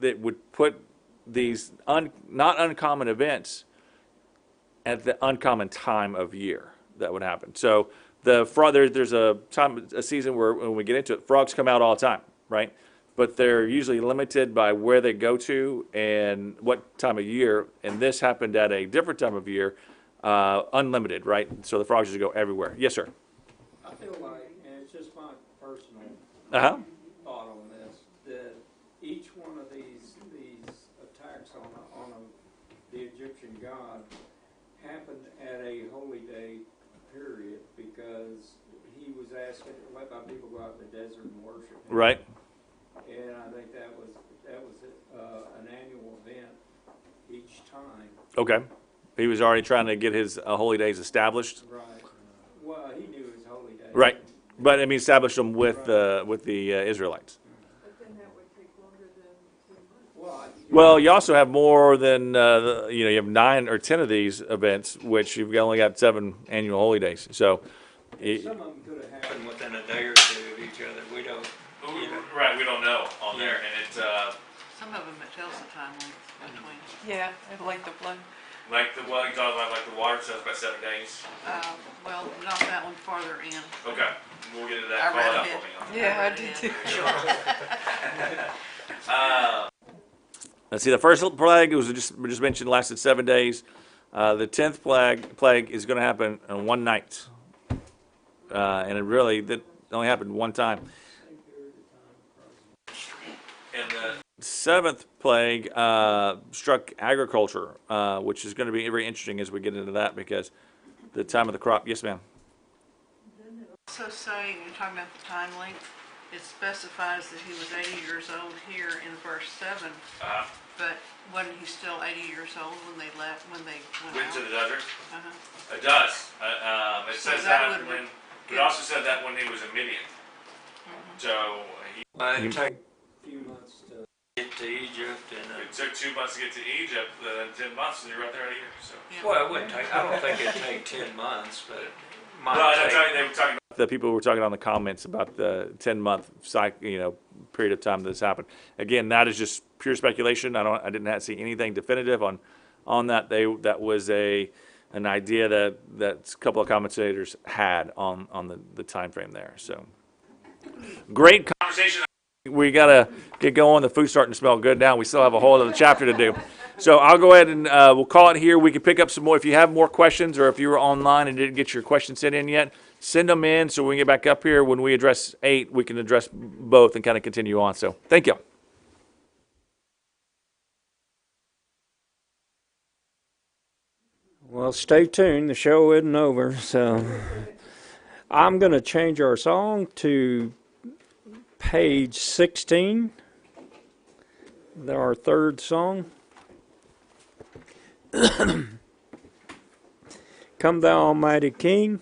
that would put these not uncommon events at the uncommon time of year that would happen. So the frog, there's a season where when we get into it, frogs come out all the time, right? But they're usually limited by where they go to and what time of year. And this happened at a different time of year, unlimited, right? So the frogs just go everywhere. Yes, sir. I feel like, and it's just my personal Uh-huh. thought on this, that each one of these attacks on the Egyptian god happened at a holy day period because he was asking to let my people go out in the desert and worship him. Right. And I think that was an annual event each time. Okay. He was already trying to get his holy days established. Right. Well, he knew his holy day. Right. But I mean, established them with the Israelites. But then that would take longer than 2 months. Well, Well, you also have more than you have 9 or 10 of these events, which you've only got 7 annual holy days. So, some of them could have happened. And within a day or two of each other, we don't. You know. right, we don't know on there, and it's Some of them it tells the time length between. Yeah, like the flood. like you talking about, like the water stuff, about 7 days. Well, not that one farther in. Okay, we'll get to I read it. Yeah, I did too. Let's see. The first plague was we just mentioned lasted 7 days. The 10th plague is going to happen in one night, and that only happened one time. And the 7th plague struck agriculture, which is going to be very interesting as we get into that because the time of the crop. Yes, ma'am. Also saying, you're talking about the time length, it specifies that he was 80 years old here in verse 7, but wasn't he still 80 years old when they went Went out? to the desert. Uh-huh. It does. It So says that that would when. be- It also said that when he was in Midian. So It take A few months to. it to Egypt and. it took 2 months to get to Egypt, then 10 months, and you're right there in a year. So. Yeah. Well, it wouldn't take. I don't think it'd take 10 months, but it might Well, take. they were talking about the people were talking on the comments about the 10-month cycle, period of time that this happened. Again, that is just pure speculation. I didn't see anything definitive on that. That was an idea that a couple of commentators had on the time frame there. So great conversation. We gotta get going. The food's starting to smell good now. We still have a whole other chapter to do. So I'll go ahead and we'll call it here. We can pick up some more. If you have more questions or if you were online and didn't get your questions sent in yet, send them in so we can get back up here. When we address 8, we can address both and kind of continue on. So thank you. Well, stay tuned. The show isn't over, so I'm going to change our song to page 16, our third song. Come Thou Almighty King,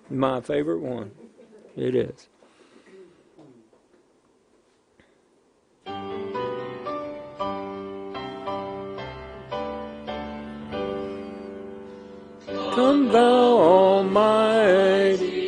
my favorite one. It is. Come Thou Almighty.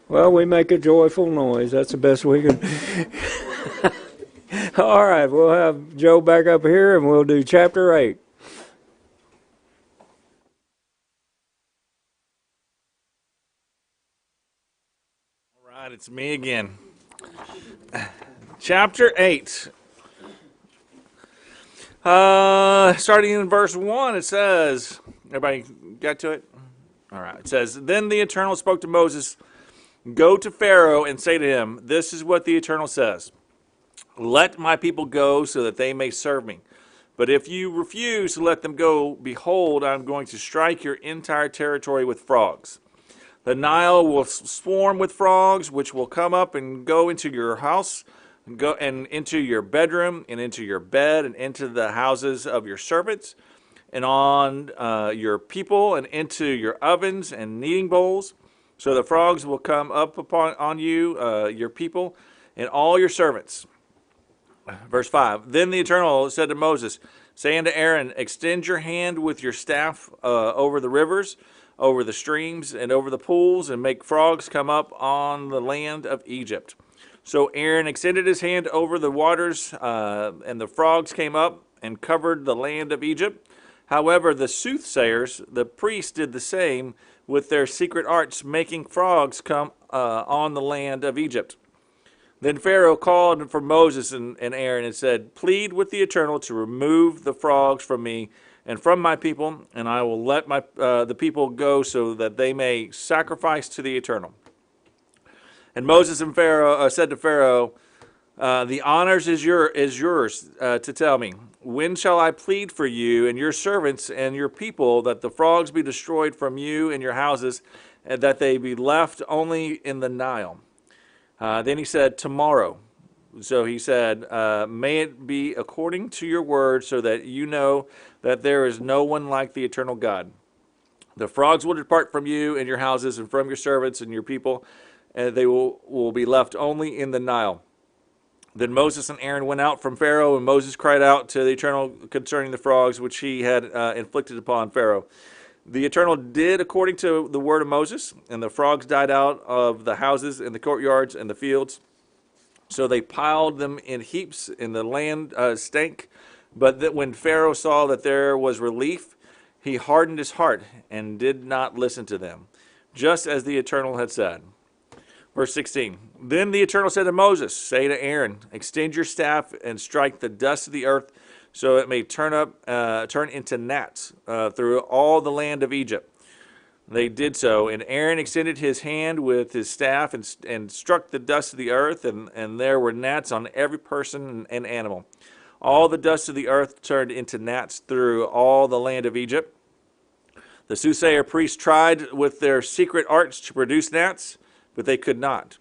Well, we make a joyful noise. That's the best we can. All right, we'll have Joe back up here and we'll do chapter 8. All right, it's me again. Chapter 8. Starting in verse 1, it says, everybody got to it? All right, it says, Then the Eternal spoke to Moses, Go to Pharaoh and say to him, This is what the Eternal says. Let my people go so that they may serve me. But if you refuse to let them go, behold, I am going to strike your entire territory with frogs. The Nile will swarm with frogs, which will come up and go into your house, and into your bedroom, and into your bed, and into the houses of your servants, and on your people, and into your ovens and kneading bowls. So the frogs will come up on you, your people, and all your servants. Verse 5, Then the Eternal said to Moses, Say unto Aaron, Extend your hand with your staff over the rivers, over the streams, and over the pools, and make frogs come up on the land of Egypt. So Aaron extended his hand over the waters, and the frogs came up and covered the land of Egypt. However, the soothsayers, the priests, did the same with their secret arts, making frogs come on the land of Egypt. Then Pharaoh called for Moses and Aaron and said, Plead with the Eternal to remove the frogs from me and from my people, and I will let the people go so that they may sacrifice to the Eternal. And Moses and Pharaoh said to Pharaoh, The honors is yours to tell me. When shall I plead for you and your servants and your people that the frogs be destroyed from you and your houses, and that they be left only in the Nile? Then he said, Tomorrow. So he said, May it be according to your word, so that you know that there is no one like the eternal God. The frogs will depart from you and your houses and from your servants and your people, and they will be left only in the Nile. Then Moses and Aaron went out from Pharaoh, and Moses cried out to the Eternal concerning the frogs which he had inflicted upon Pharaoh. The Eternal did according to the word of Moses, and the frogs died out of the houses and the courtyards and the fields. So they piled them in heaps, and the land stank. But that when Pharaoh saw that there was relief, he hardened his heart and did not listen to them, just as the Eternal had said. Verse 16, Then the Eternal said to Moses, Say to Aaron, Extend your staff and strike the dust of the earth, so it may turn into gnats through all the land of Egypt. They did so, and Aaron extended his hand with his staff and struck the dust of the earth, and there were gnats on every person and animal. All the dust of the earth turned into gnats through all the land of Egypt. The soothsayer priests tried with their secret arts to produce gnats, but they could not.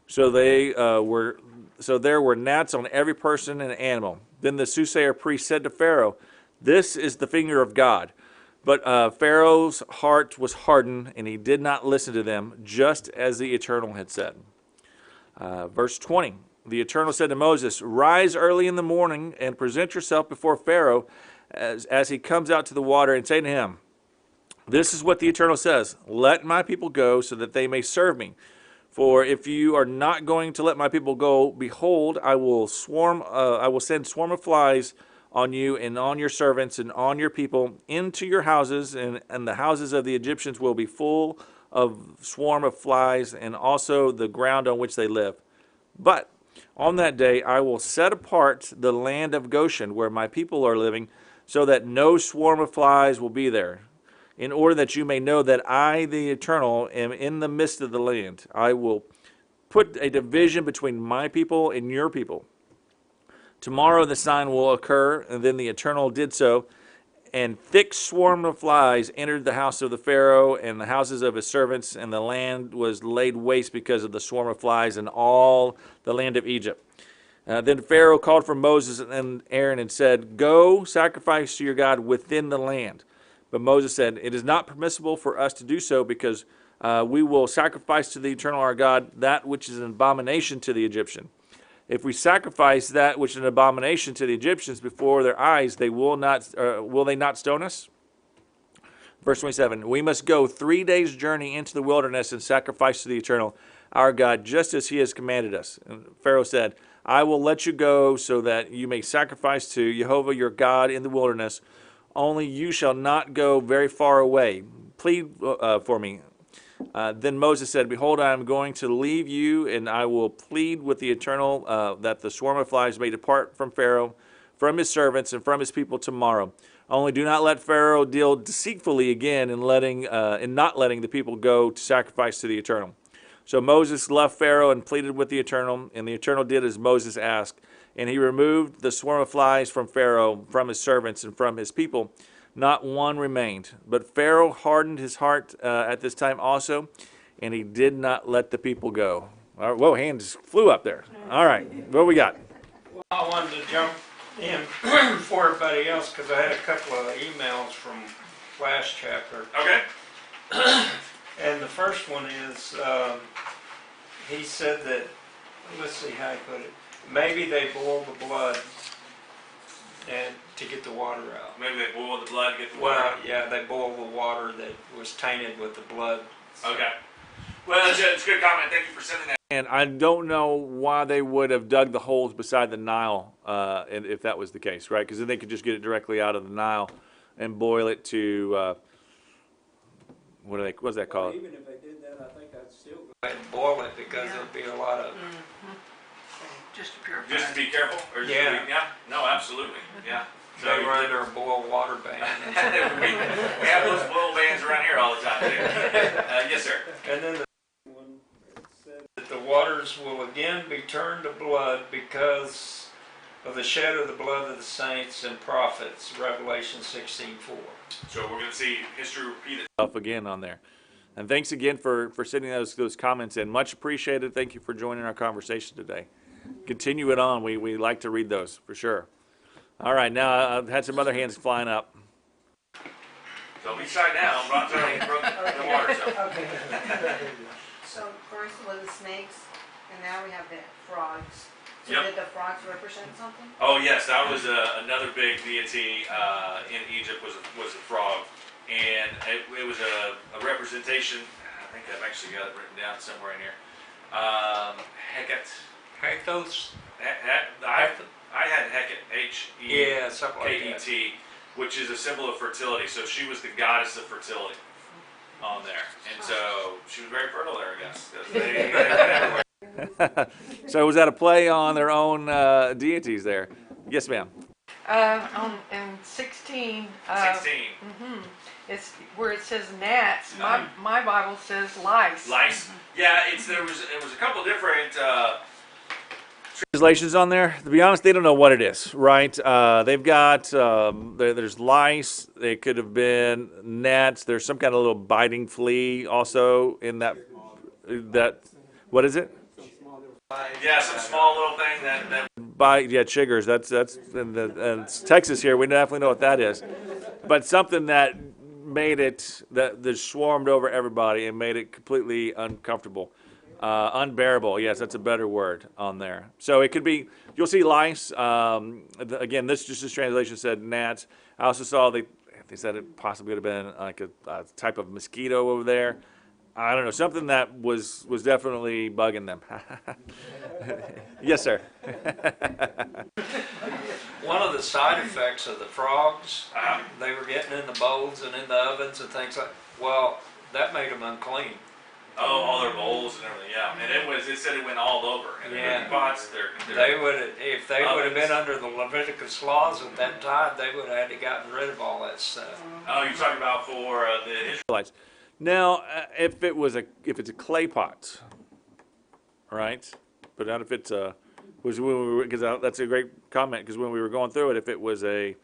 So there were gnats on every person and animal. Then the soothsayer priest said to Pharaoh, This is the finger of God. But Pharaoh's heart was hardened, and he did not listen to them, just as the Eternal had said. Verse 20, the Eternal said to Moses, Rise early in the morning and present yourself before Pharaoh as he comes out to the water, and say to him, This is what the Eternal says, Let my people go so that they may serve me. For if you are not going to let my people go, behold, I will send swarm of flies on you and on your servants and on your people into your houses, and the houses of the Egyptians will be full of swarm of flies, and also the ground on which they live. But on that day I will set apart the land of Goshen, where my people are living, so that no swarm of flies will be there, in order that you may know that I, the Eternal, am in the midst of the land. I will put a division between my people and your people. Tomorrow the sign will occur, and then the Eternal did so, and thick swarm of flies entered the house of the Pharaoh and the houses of his servants, and the land was laid waste because of the swarm of flies in all the land of Egypt. Then Pharaoh called for Moses and Aaron and said, Go, sacrifice to your God within the land. But Moses said, It is not permissible for us to do so, because we will sacrifice to the Eternal our God that which is an abomination to the Egyptian. If we sacrifice that which is an abomination to the Egyptians before their eyes, will they not stone us? Verse 27, We must go 3 days' journey into the wilderness and sacrifice to the Eternal. our God, just as he has commanded us. And Pharaoh said, I will let you go so that you may sacrifice to Jehovah your God in the wilderness. Only you shall not go very far away. Plead for me. Then Moses said, Behold, I am going to leave you, and I will plead with the Eternal that the swarm of flies may depart from Pharaoh, from his servants, and from his people tomorrow. Only do not let Pharaoh deal deceitfully again in not letting the people go to sacrifice to the Eternal. So Moses left Pharaoh and pleaded with the Eternal, and the Eternal did as Moses asked. And he removed the swarm of flies from Pharaoh, from his servants, and from his people. Not one remained. But Pharaoh hardened his heart at this time also, and he did not let the people go. All right, whoa, hands flew up there. All right, what we got? I wanted to jump in for everybody else because I had a couple of emails from last chapter. Okay. And the first one is, he said that, let's see how he put it, maybe they boil the blood and to get the water out. Maybe they boil the blood to get the water Well, out. yeah, they boil the water that was tainted with the blood. Okay. Well, that's a good comment. Thank you for sending that. And I don't know why they would have dug the holes beside the Nile, and if that was the case, right? Because then they could just get it directly out of the Nile and boil it to what's that called? Even if they did that, I think I'd still. I'd boil it because there'd be a lot of, Just to purify. Just to be careful? Or just Yeah. yeah. No, absolutely. Yeah. they were under a boil water ban. we have those boil bans around here all the time. Yes, sir. And then that the waters will again be turned to blood because of the shed of the blood of the saints and prophets, Revelation 16:4. So we're going to see history repeat itself again on there. And thanks again for sending those comments in. Much appreciated. Thank you for joining our conversation today. Continue it on. We like to read those for sure. All right, now I've had some other hands flying up. Don't be shy now. Ron's already broke the water. So first was the snakes, and now we have the frogs. So Yep. did the frogs represent something? Oh yes, that was another big deity in Egypt was a frog, and it was a representation. I think I've actually got it written down somewhere in here. Heket. Hektos? I had Heket, Yeah, something like that. H-E-K-E-T, which is a symbol of fertility. So she was the goddess of fertility on there, and so she was very fertile there, I guess. 'Cause they were everywhere. So was that a play on their own deities there? Yes, ma'am. In 16, 16. it's where it says gnats. My Bible says lice. Lice. Yeah, it was a couple different translations on there. To be honest, they don't know what it is, right? They've got there's lice. They could have been gnats. There's some kind of little biting flea also in that. What is it? Yeah, some small little thing that bite. Yeah, chiggers. That's in it's Texas here. We definitely know what that is. But something that made it that swarmed over everybody and made it completely uncomfortable. Unbearable, yes, that's a better word on there. So it could be, you'll see lice. Again, this translation said gnats. I also saw they said it possibly could have been like a type of mosquito over there. I don't know, something that was definitely bugging them. Yes, sir. One of the side effects of the frogs, they were getting in the bowls and in the ovens and things like, well, that made them unclean. Oh, all their bowls and everything, yeah. And it said it went all over. And Yeah. the pots, They would, if they would have been under the Leviticus laws at that time, they would have had to gotten rid of all that stuff. Oh, you're talking about for the Israelites. Now, if it's a clay pot, right? But not if it's because that's a great comment. Because when we were going through it, if it was a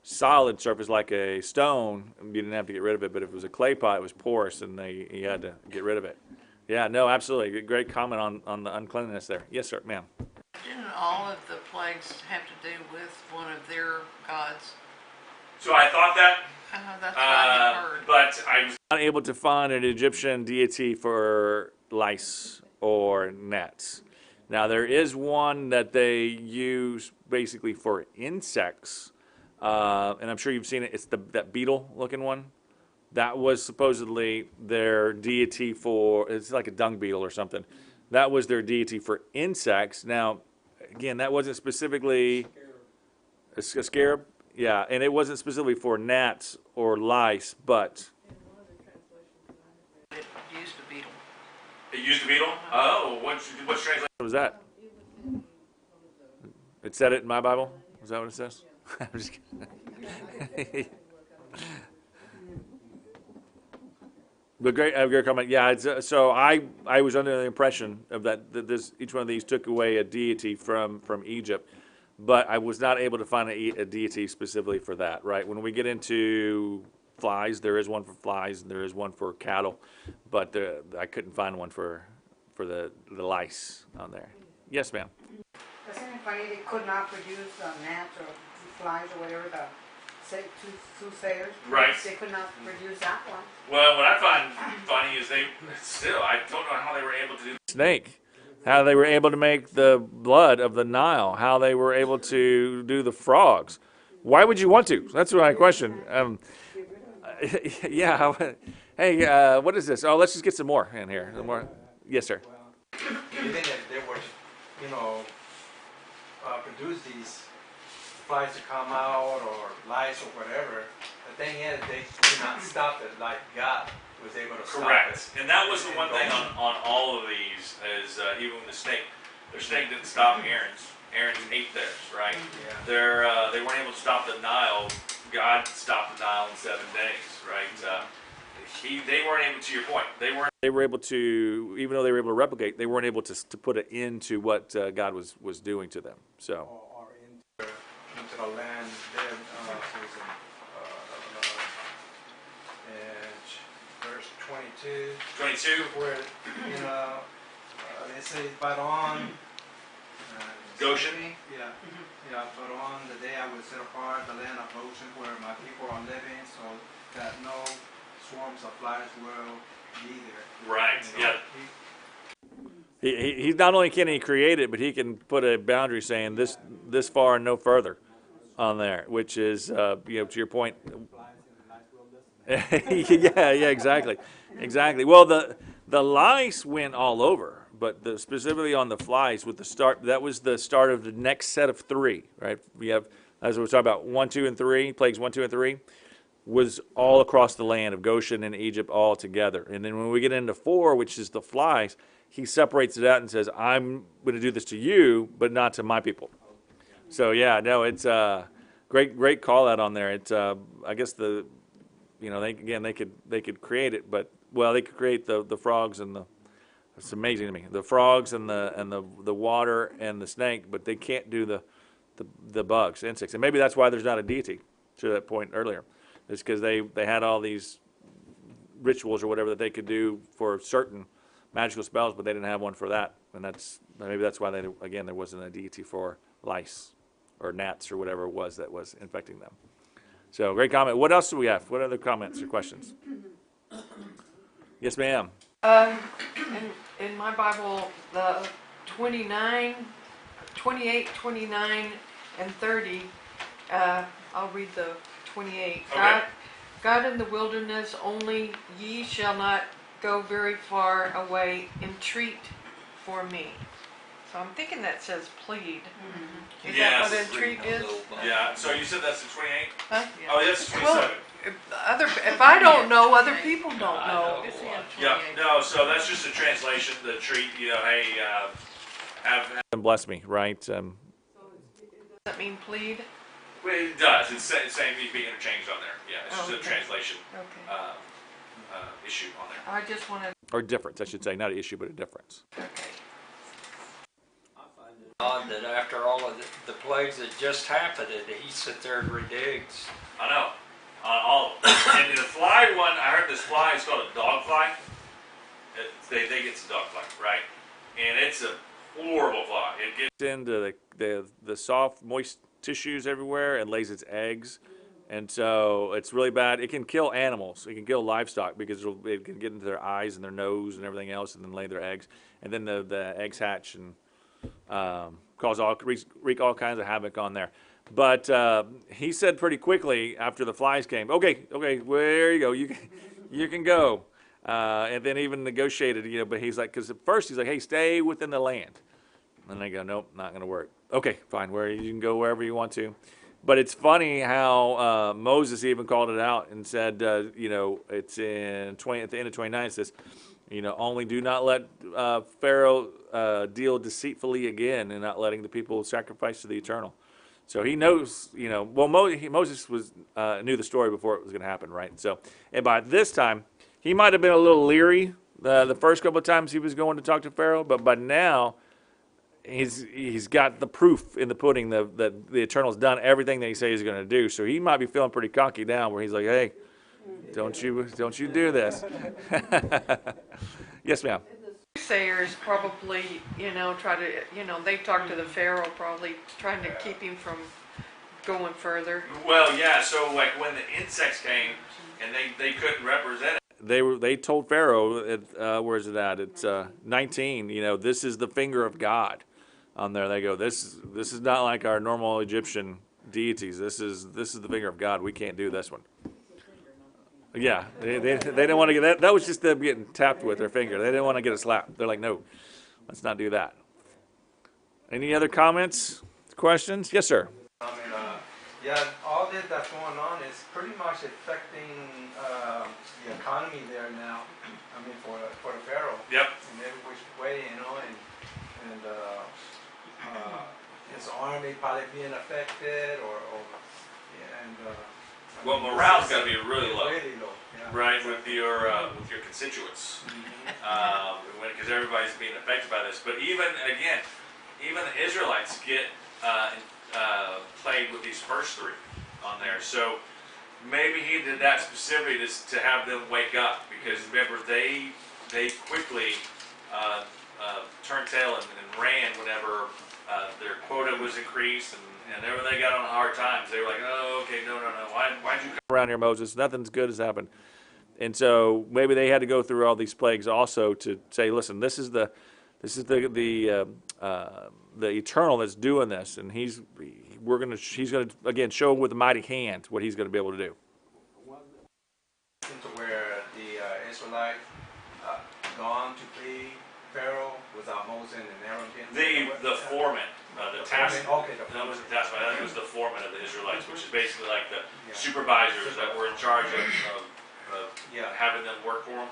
solid surface like a stone, you didn't have to get rid of it. But if it was a clay pot, it was porous, and you had to get rid of it. Yeah, no, absolutely. Great comment on the uncleanliness there. Yes, sir, ma'am. Didn't all of the plagues have to do with one of their gods? So I thought that. That's what I had heard. But I was not able to find an Egyptian deity for lice or gnats. Now, there is one that they use basically for insects, and I'm sure you've seen it. It's that beetle-looking one That was supposedly their deity for, it's like a dung beetle or something. That was their deity for insects. Now, again, that wasn't specifically a scarab. Yeah, and it wasn't specifically for gnats or lice, but It used a beetle. it used a beetle. Oh, what's translation was that? It said it in my Bible. Is that what it says? I'm just kidding. But great comment. Yeah, it's, so I was under the impression of that this each one of these took away a deity from Egypt, but I was not able to find a deity specifically for that. Right? When we get into flies, there is one for flies, and there is one for cattle, but I couldn't find one for the lice on there. Yes, ma'am. Isn't it funny they could not produce gnats or flies or whatever the soothsayers? Right. They could not produce that one. Well, what I find funny is I don't know how they were able to do snake, how they were able to make the blood of the Nile, how they were able to do the frogs. Why would you want to? That's my question. Yeah. Hey, what is this? Oh, let's just get some more in here. Some more. Yes, sir. Even if they were, you know, produce these flies to come out or lice or whatever, the thing is they could not stop it like God was able to stop Correct. it. And that was the one thing on all of these is even the snake. Their snake didn't stop Aaron's. Aaron ate theirs, right? Yeah. They weren't able to stop the Nile. God stopped the Nile in 7 days, right? They weren't able, to your point, they were able to, even though they were able to replicate, they weren't able to put it into what God was doing to them. So. Or into the land there, in verse 22. 22. Where, you know, they say, but on Goshen? Yeah, yeah, but on the day I will set apart the land of Goshen where my people are living, so that no swarms of flies will be there. Right. You know, Yeah. He not only can he create it, but he can put a boundary saying this far and no further on there, which is to your point. Yeah, exactly. Well, the lice went all over, but specifically on the flies with the start, that was the start of the next set of 3, right? We have, as we're talking about 1, 2, and 3, plagues 1, 2, and 3, was all across the land of Goshen and Egypt all together. And then when we get into 4, which is the flies, he separates it out and says, I'm going to do this to you, but not to my people. So yeah, no, it's great call out on there. It's I guess they could create it, but they could create the frogs and it's amazing to me, the frogs and the water and the snake, but they can't do the bugs, insects, and maybe that's why there's not a deity. To that point earlier, it's because they had all these rituals or whatever that they could do for certain magical spells, but they didn't have one for that, and maybe that's why there wasn't a deity for lice or gnats or whatever it was that was infecting them. So great comment. What else do we have? What other comments or questions? Yes, ma'am. In my Bible, the 28, 29, and 30, I'll read the 28. Okay. God in the wilderness, only ye shall not go very far away, entreat for me. So I'm thinking that says plead. Is Yes. that what entreat is? Yeah. So you said that's the 28. Huh? Oh, that's the Well, if I don't know, other people don't know. It's in Yeah, 28. no, so that's just a translation, the treat, hey, have them bless me, right? Does that mean plead? Well, it does, it's saying being interchanged on there, yeah, it's Oh, just a okay. translation, Okay. issue on there. I just wanted. Or difference, I should say, not an issue, but a difference. Okay. Odd that after all of the plagues that just happened, that he sit there and redigs. I know, on all of them. And the fly one, I heard this fly is called a dog fly. They think it's a dog fly, right? And it's a horrible fly. It gets into the soft, moist tissues everywhere and lays its eggs. And so it's really bad. It can kill animals. It can kill livestock because it can get into their eyes and their nose and everything else and then lay their eggs. And then the eggs hatch and wreak all kinds of havoc on there. But he said pretty quickly after the flies came, okay, where you go, you can go. And then even negotiated, but he's like, because at first he's like, hey, stay within the land. And they go, nope, not going to work. Okay, fine, you can go wherever you want to. But it's funny how Moses even called it out and said, it's at the end of 29, it says, only do not let Pharaoh deal deceitfully again and not letting the people sacrifice to the Eternal. So he knows, Moses knew the story before it was going to happen, right? So, and by this time, he might have been a little leery the first couple of times he was going to talk to Pharaoh, but by now, he's got the proof in the pudding that the Eternal's done everything that he says he's going to do. So he might be feeling pretty cocky down, where he's like, "Hey, don't you do this?" Yes, ma'am. Soothsayers probably, try to, they talk to the Pharaoh, probably trying to keep him from going further. Well, yeah. So like when the insects came and they couldn't represent it, they told Pharaoh, where is it at? It's 19. This is the finger of God. On there they go. This is not like our normal Egyptian deities. This is the finger of God. We can't do this one. Yeah, they didn't want to get that. That was just them getting tapped with their finger. They didn't want to get a slap. They're like, no, let's not do that. Any other comments, questions? Yes, sir. All this that's going on is pretty much affecting the economy there now. I mean, for the Pharaoh. Yep. In every which way, and his army probably being affected, Well, morale's got to be really low. Really low, yeah. Right, with your constituents, because everybody's being affected by this. But even the Israelites get played with these first three on there. So maybe he did that specifically to have them wake up, because remember they quickly turned tail and ran whenever their quota was increased, and whenever they got on hard times, they were like, oh, okay, no, why'd you come around here, Moses? Nothing's good has happened. And so maybe they had to go through all these plagues also to say, listen, this is the Eternal that's doing this, and he's gonna again show with a mighty hand what he's gonna be able to do. To where the Israelites gone to plead Pharaoh without Moses and Aaron being The foreman, the task. Okay, That wasn't task. I think it was the foreman of the Israelites, which is basically like the supervisors that were in charge of having them work for them.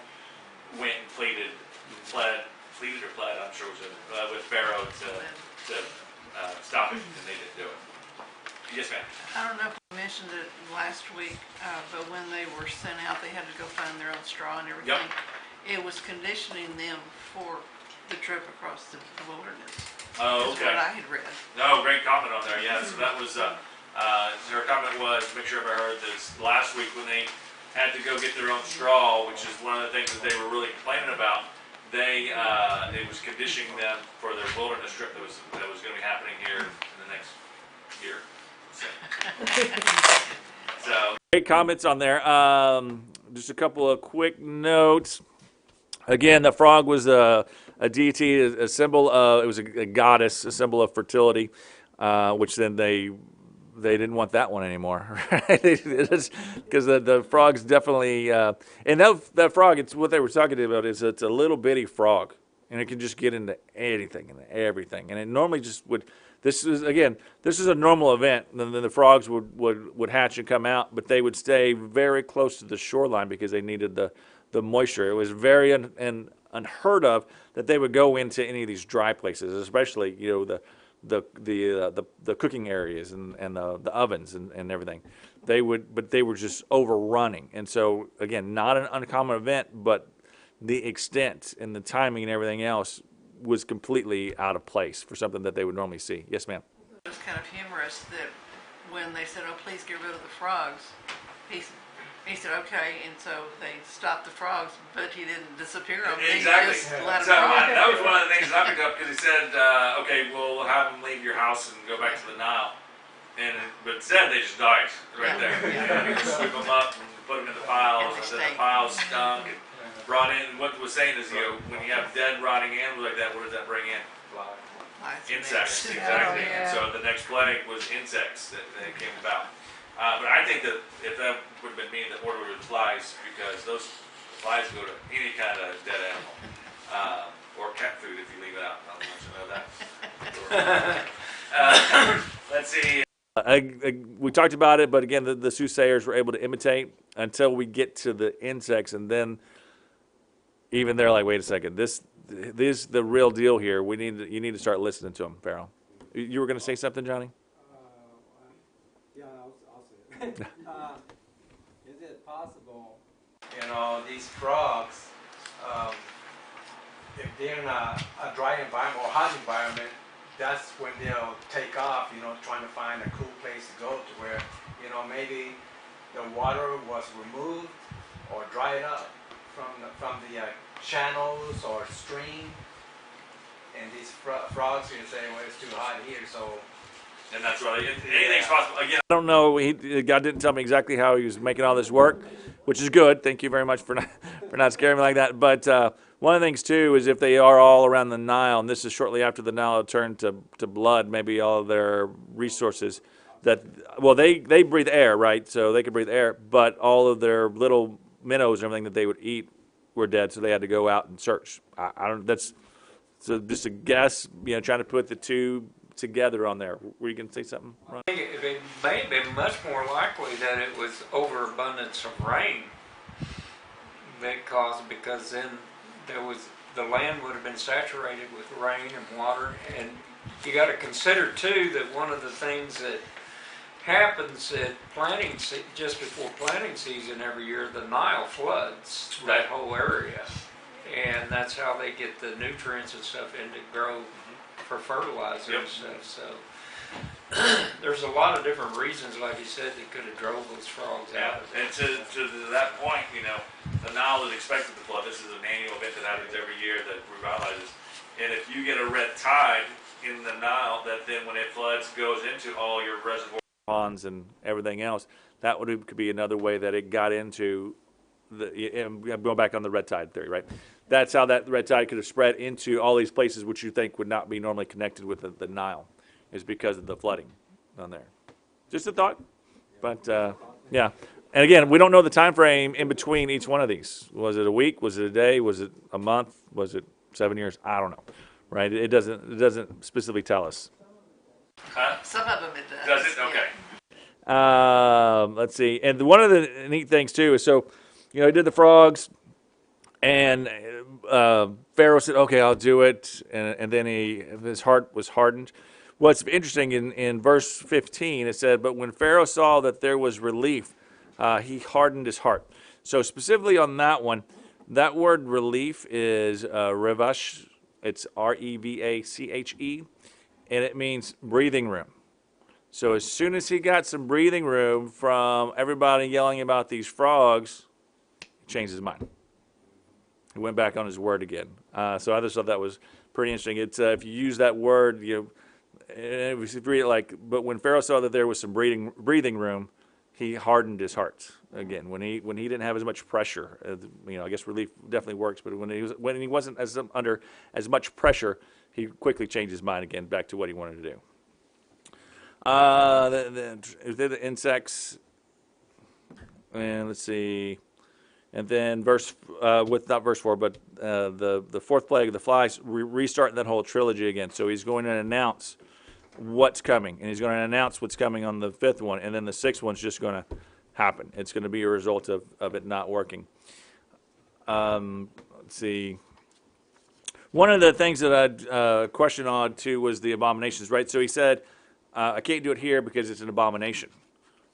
Went and pleaded, I'm sure it was with Pharaoh to stop it, and they didn't do it. Yes, ma'am. I don't know if I mentioned it last week, but when they were sent out, they had to go find their own straw and everything. It was conditioning them for the trip across the wilderness. Oh, okay. Is what I had read. No, great comment on there. Yeah, so that was her comment was, make sure if I heard this last week, when they had to go get their own straw, which is one of the things that they were really complaining about. It was conditioning them for their wilderness trip that was going to be happening here in the next year. So great comments on there. Just a couple of quick notes. Again, the frog was a deity, a symbol of, it was a goddess, a symbol of fertility, which then they didn't want that one anymore, right? Because the frog's definitely, and that frog, it's what they were talking about, is it's a little bitty frog, and it can just get into anything and everything. And it normally just would, this is a normal event, and then the frogs would hatch and come out, but they would stay very close to the shoreline because they needed the moisture. It was very unheard of that they would go into any of these dry places, especially the cooking areas and the ovens and everything. They were just overrunning. And so again, not an uncommon event, but the extent and the timing and everything else was completely out of place for something that they would normally see. Yes, ma'am. It was kind of humorous that when they said, oh, please get rid of the frogs, he said, okay, and so they stopped the frogs, but he didn't disappear them. Exactly. He just let So them go. that was one of the things I picked up, because he said, okay, we'll have them leave your house and go back to the Nile. But instead, they just died right there. You could sweep them up and put them in the piles, and then the piles stunk and brought in. And what was saying is, when you have dead, rotting animals like that, what does that bring in? multiplies. Insects, Makes- exactly. yeah. And so the next plague was insects that came about. But I think that if that would have been me, the order would have been flies, because those flies go to any kind of dead animal. Or cat food if you leave it out. I don't want you to know that. Let's see. We talked about it, but again, the soothsayers were able to imitate until we get to the insects, and then even they're like, wait a second, this is the real deal here. You need to start listening to them, Pharaoh. You were going to say something, Johnny? Yeah, I'll say it. Is it possible? You know, these frogs, if they're in a dry environment or hot environment, that's when they'll take off, you know, trying to find a cool place to go to where, you know, maybe the water was removed or dried up from the channels or stream. And these frogs can say, well, it's too hot here, so. And that's right. Anything's possible. Again, I don't know. God didn't tell me exactly how he was making all this work, which is good. Thank you very much for not scaring me like that. But one of the things, too, is if they are all around the Nile, and this is shortly after the Nile turned to blood, maybe all of their resources, they breathe air, right? So they could breathe air, but all of their little minnows and everything that they would eat were dead, so they had to go out and search. I don't. That's just a guess, you know, trying to put the two together on there. Were you going to say something, Ron? I think it may have been much more likely that it was overabundance of rain that caused it, because then the land would have been saturated with rain and water. And you got to consider too that one of the things that happens at just before planting season every year, the Nile floods that whole area, and that's how they get the nutrients and stuff in to grow for fertilizer and stuff. So there's a lot of different reasons, like you said, that could have drove those frogs yeah. out. And to that point, you know, the Nile is expected to flood. This is an annual event that happens every year that revitalizes. And if you get a red tide in the Nile, that then when it floods goes into all your reservoir Ponds and everything else, could be another way that it got into I'm going back on the red tide theory, right? That's how that red tide could have spread into all these places which you think would not be normally connected with the Nile, is because of the flooding on there. Just a thought, but yeah. And again, we don't know the time frame in between each one of these. Was it a week? Was it a day? Was it a month? Was it 7 years? I don't know, right? It doesn't specifically tell us. Some of them it does. does it? Okay. Let's see. And one of the neat things too is, so, you know, he did the frogs, and Pharaoh said, "Okay, I'll do it," and then his heart was hardened. What's interesting in verse 15, it said, "But when Pharaoh saw that there was relief, he hardened his heart." So specifically on that one, that word relief is revash. It's R-E-V-A-C-H-E, and it means breathing room. So as soon as he got some breathing room from everybody yelling about these frogs, he changed his mind. He went back on his word again. So I just thought that was pretty interesting. It's if you use that word, you if you read it like, but when Pharaoh saw that there was some breathing room, he hardened his heart again. When he didn't have as much pressure, you know, I guess relief definitely works. But when he wasn't under as much pressure, he quickly changed his mind again back to what he wanted to do. The insects, and let's see, and then not verse 4, but the fourth plague of the flies, restarting that whole trilogy again. So he's going to announce what's coming, and he's going to announce what's coming on the fifth one, and then the sixth one's just going to happen. It's going to be a result of it not working. Let's see. One of the things that I'd question on too was the abominations, right? So he said, I can't do it here because it's an abomination.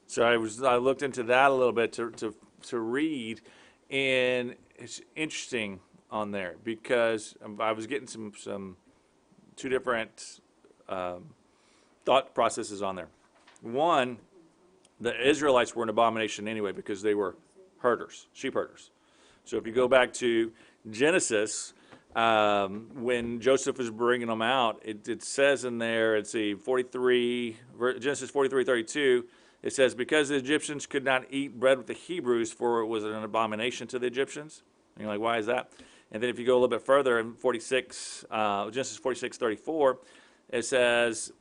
So I looked into that a little bit to read, and it's interesting on there because I was getting some two different thought processes on there. One, the Israelites were an abomination anyway because they were herders, sheep herders. So if you go back to Genesis, when Joseph is bringing them out, it says in there, it's Genesis 43:32, it says, because the Egyptians could not eat bread with the Hebrews, for it was an abomination to the Egyptians. And you're like, why is that? And then if you go a little bit further in Genesis 46:34, it says,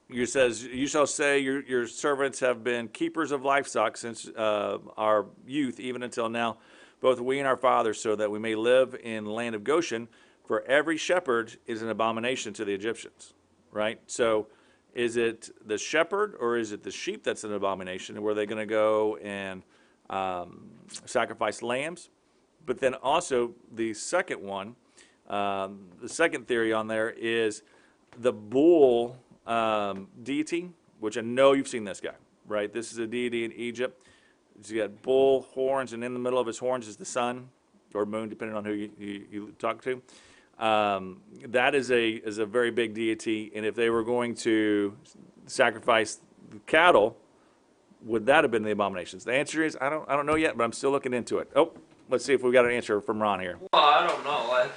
you shall say your servants have been keepers of livestock since our youth, even until now, both we and our fathers, so that we may live in the land of Goshen. For every shepherd is an abomination to the Egyptians, right? So is it the shepherd or is it the sheep that's an abomination? And were they going to go and sacrifice lambs? But then also the second one, the second theory on there is the bull deity, which I know you've seen this guy, right? This is a deity in Egypt. He's got bull horns, and in the middle of his horns is the sun or moon, depending on who you talk to. That is a very big deity, and if they were going to sacrifice the cattle, would that have been the abominations? The answer is I don't know yet, but I'm still looking into it. Oh, let's see if we've got an answer from Ron here. Well, I don't know.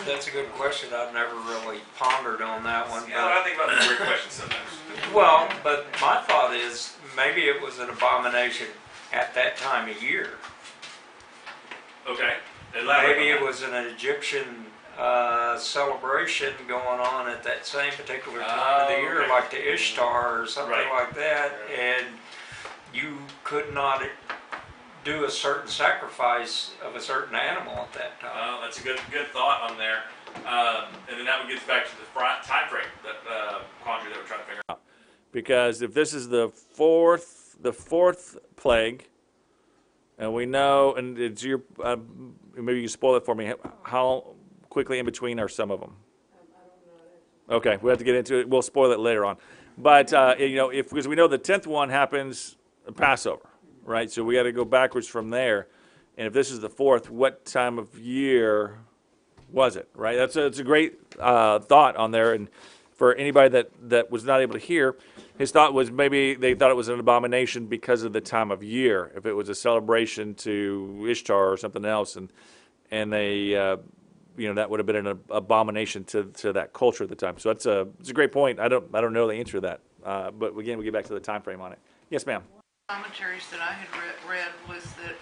That's a good question. I've never really pondered on that one. Yeah, I think about the weird questions sometimes. Well, but my thought is maybe it was an abomination at that time of year. Okay. Elaborate Maybe on it that. was an Egyptian celebration going on at that same particular time of the year, okay. like the Ishtar or something Right. like that, and you could not do a certain sacrifice of a certain animal at that time. That's a good thought on there. And then that would get back to the time frame that quandary that we're trying to figure out. Because if this is the fourth plague, and we know, and it's your, maybe you can spoil it for me. How quickly in between are some of them? Okay, we have to get into it. We'll spoil it later on. But because we know the 10th one happens Passover, right? So we got to go backwards from there. And if this is the 4th, what time of year was it? Right. That's a great thought on there. And for anybody that was not able to hear, his thought was maybe they thought it was an abomination because of the time of year. If it was a celebration to Ishtar or something else, and they, that would have been an abomination to that culture at the time. So it's a great point. I don't know the answer to that. But again, we get back to the time frame on it. Yes, ma'am. Commentaries that I had read was that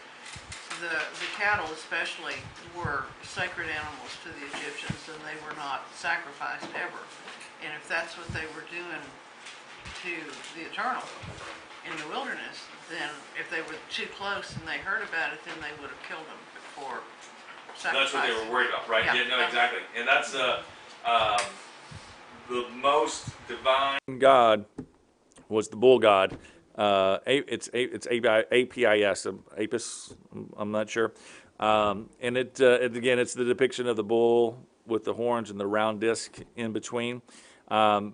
the cattle especially were sacred animals to the Egyptians, and they were not sacrificed ever. And if that's what they were doing to the Eternal in the wilderness, then if they were too close and they heard about it, then they would have killed them before sacrificing. That's what they were worried about, right? Yeah. No, exactly. And that's the most divine God was the bull god. It's APIS, Apis. I'm not sure. And it again, it's the depiction of the bull with the horns and the round disc in between. That's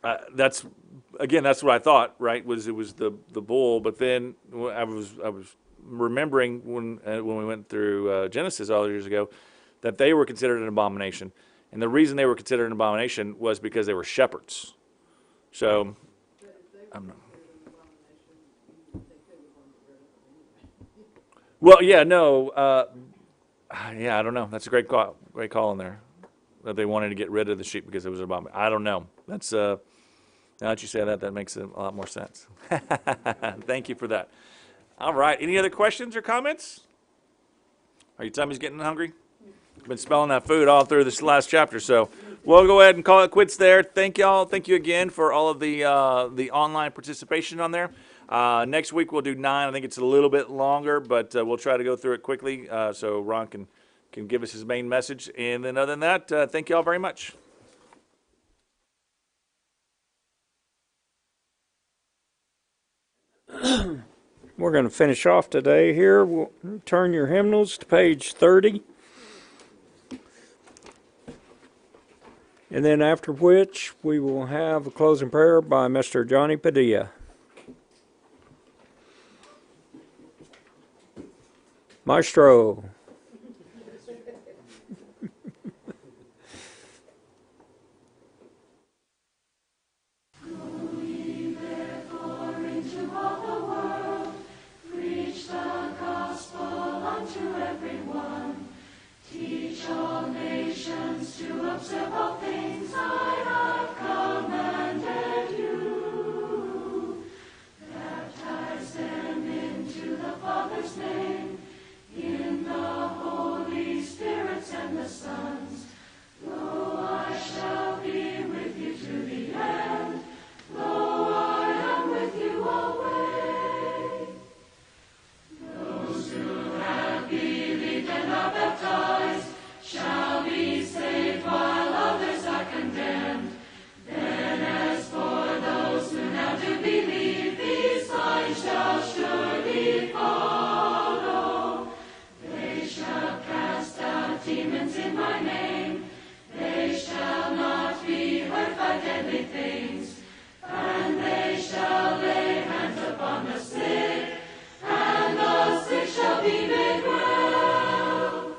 what I thought. Right? It was the bull. But then I was remembering when we went through Genesis all those years ago that they were considered an abomination, and the reason they were considered an abomination was because they were shepherds. So. Well, yeah, no, I don't know. That's a great call in there. That they wanted to get rid of the sheep because it was an abomination. I don't know. That's now that you say that makes a lot more sense. Thank you for that. All right. Any other questions or comments? Are your tummies getting hungry? Been smelling that food all through this last chapter, so we'll go ahead and call it quits there. Thank y'all. Thank you again for all of the online participation on there. Next week we'll do 9. I think it's a little bit longer, but we'll try to go through it quickly so Ron can give us his main message. And then other than that, thank y'all very much. We're going to finish off today here. We'll turn your hymnals to page 30. And then after which, we will have a closing prayer by Mr. Johnny Padilla. Maestro. Observe all things I have commanded you. Baptize them into the Father's name, in the my name. They shall not be hurt by deadly things, and they shall lay hands upon the sick, and the sick shall be made well.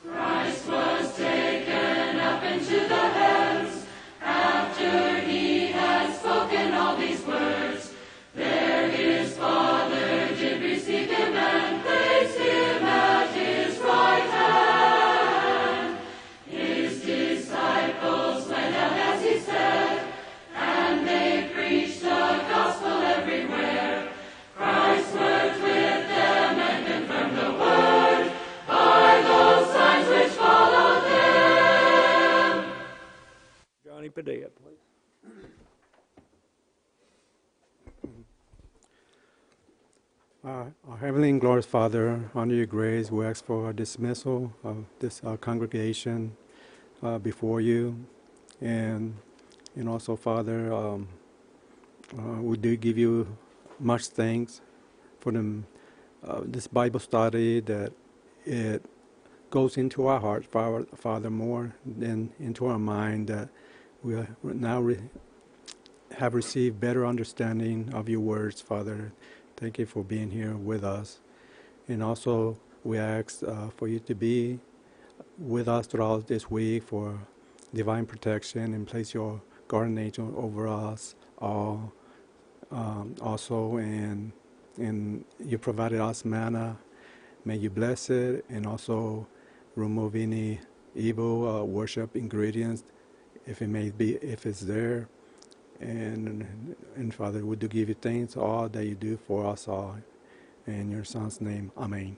Christ was taken up into the heavens after he had spoken all these words. There his Father did receive him and placed him at his right hand. His disciples went out as he said, and they preached the gospel everywhere. Christ worked with them and confirmed the word by those signs which followed them. Johnny Padilla, please. Our Heavenly and glorious Father, under your grace, we ask for a dismissal of this congregation before you. And also, Father, we do give you much thanks for this Bible study, that it goes into our heart, Father, more than into our mind, that we are now have received better understanding of your words, Father. Thank you for being here with us. And also, we ask for you to be with us throughout this week for divine protection, and place your guardian angel over us all. Also, and you provided us manna. May you bless it, and also remove any evil worship ingredients, if it's there. And Father, we do give you thanks all that you do for us all. In your Son's name, amen.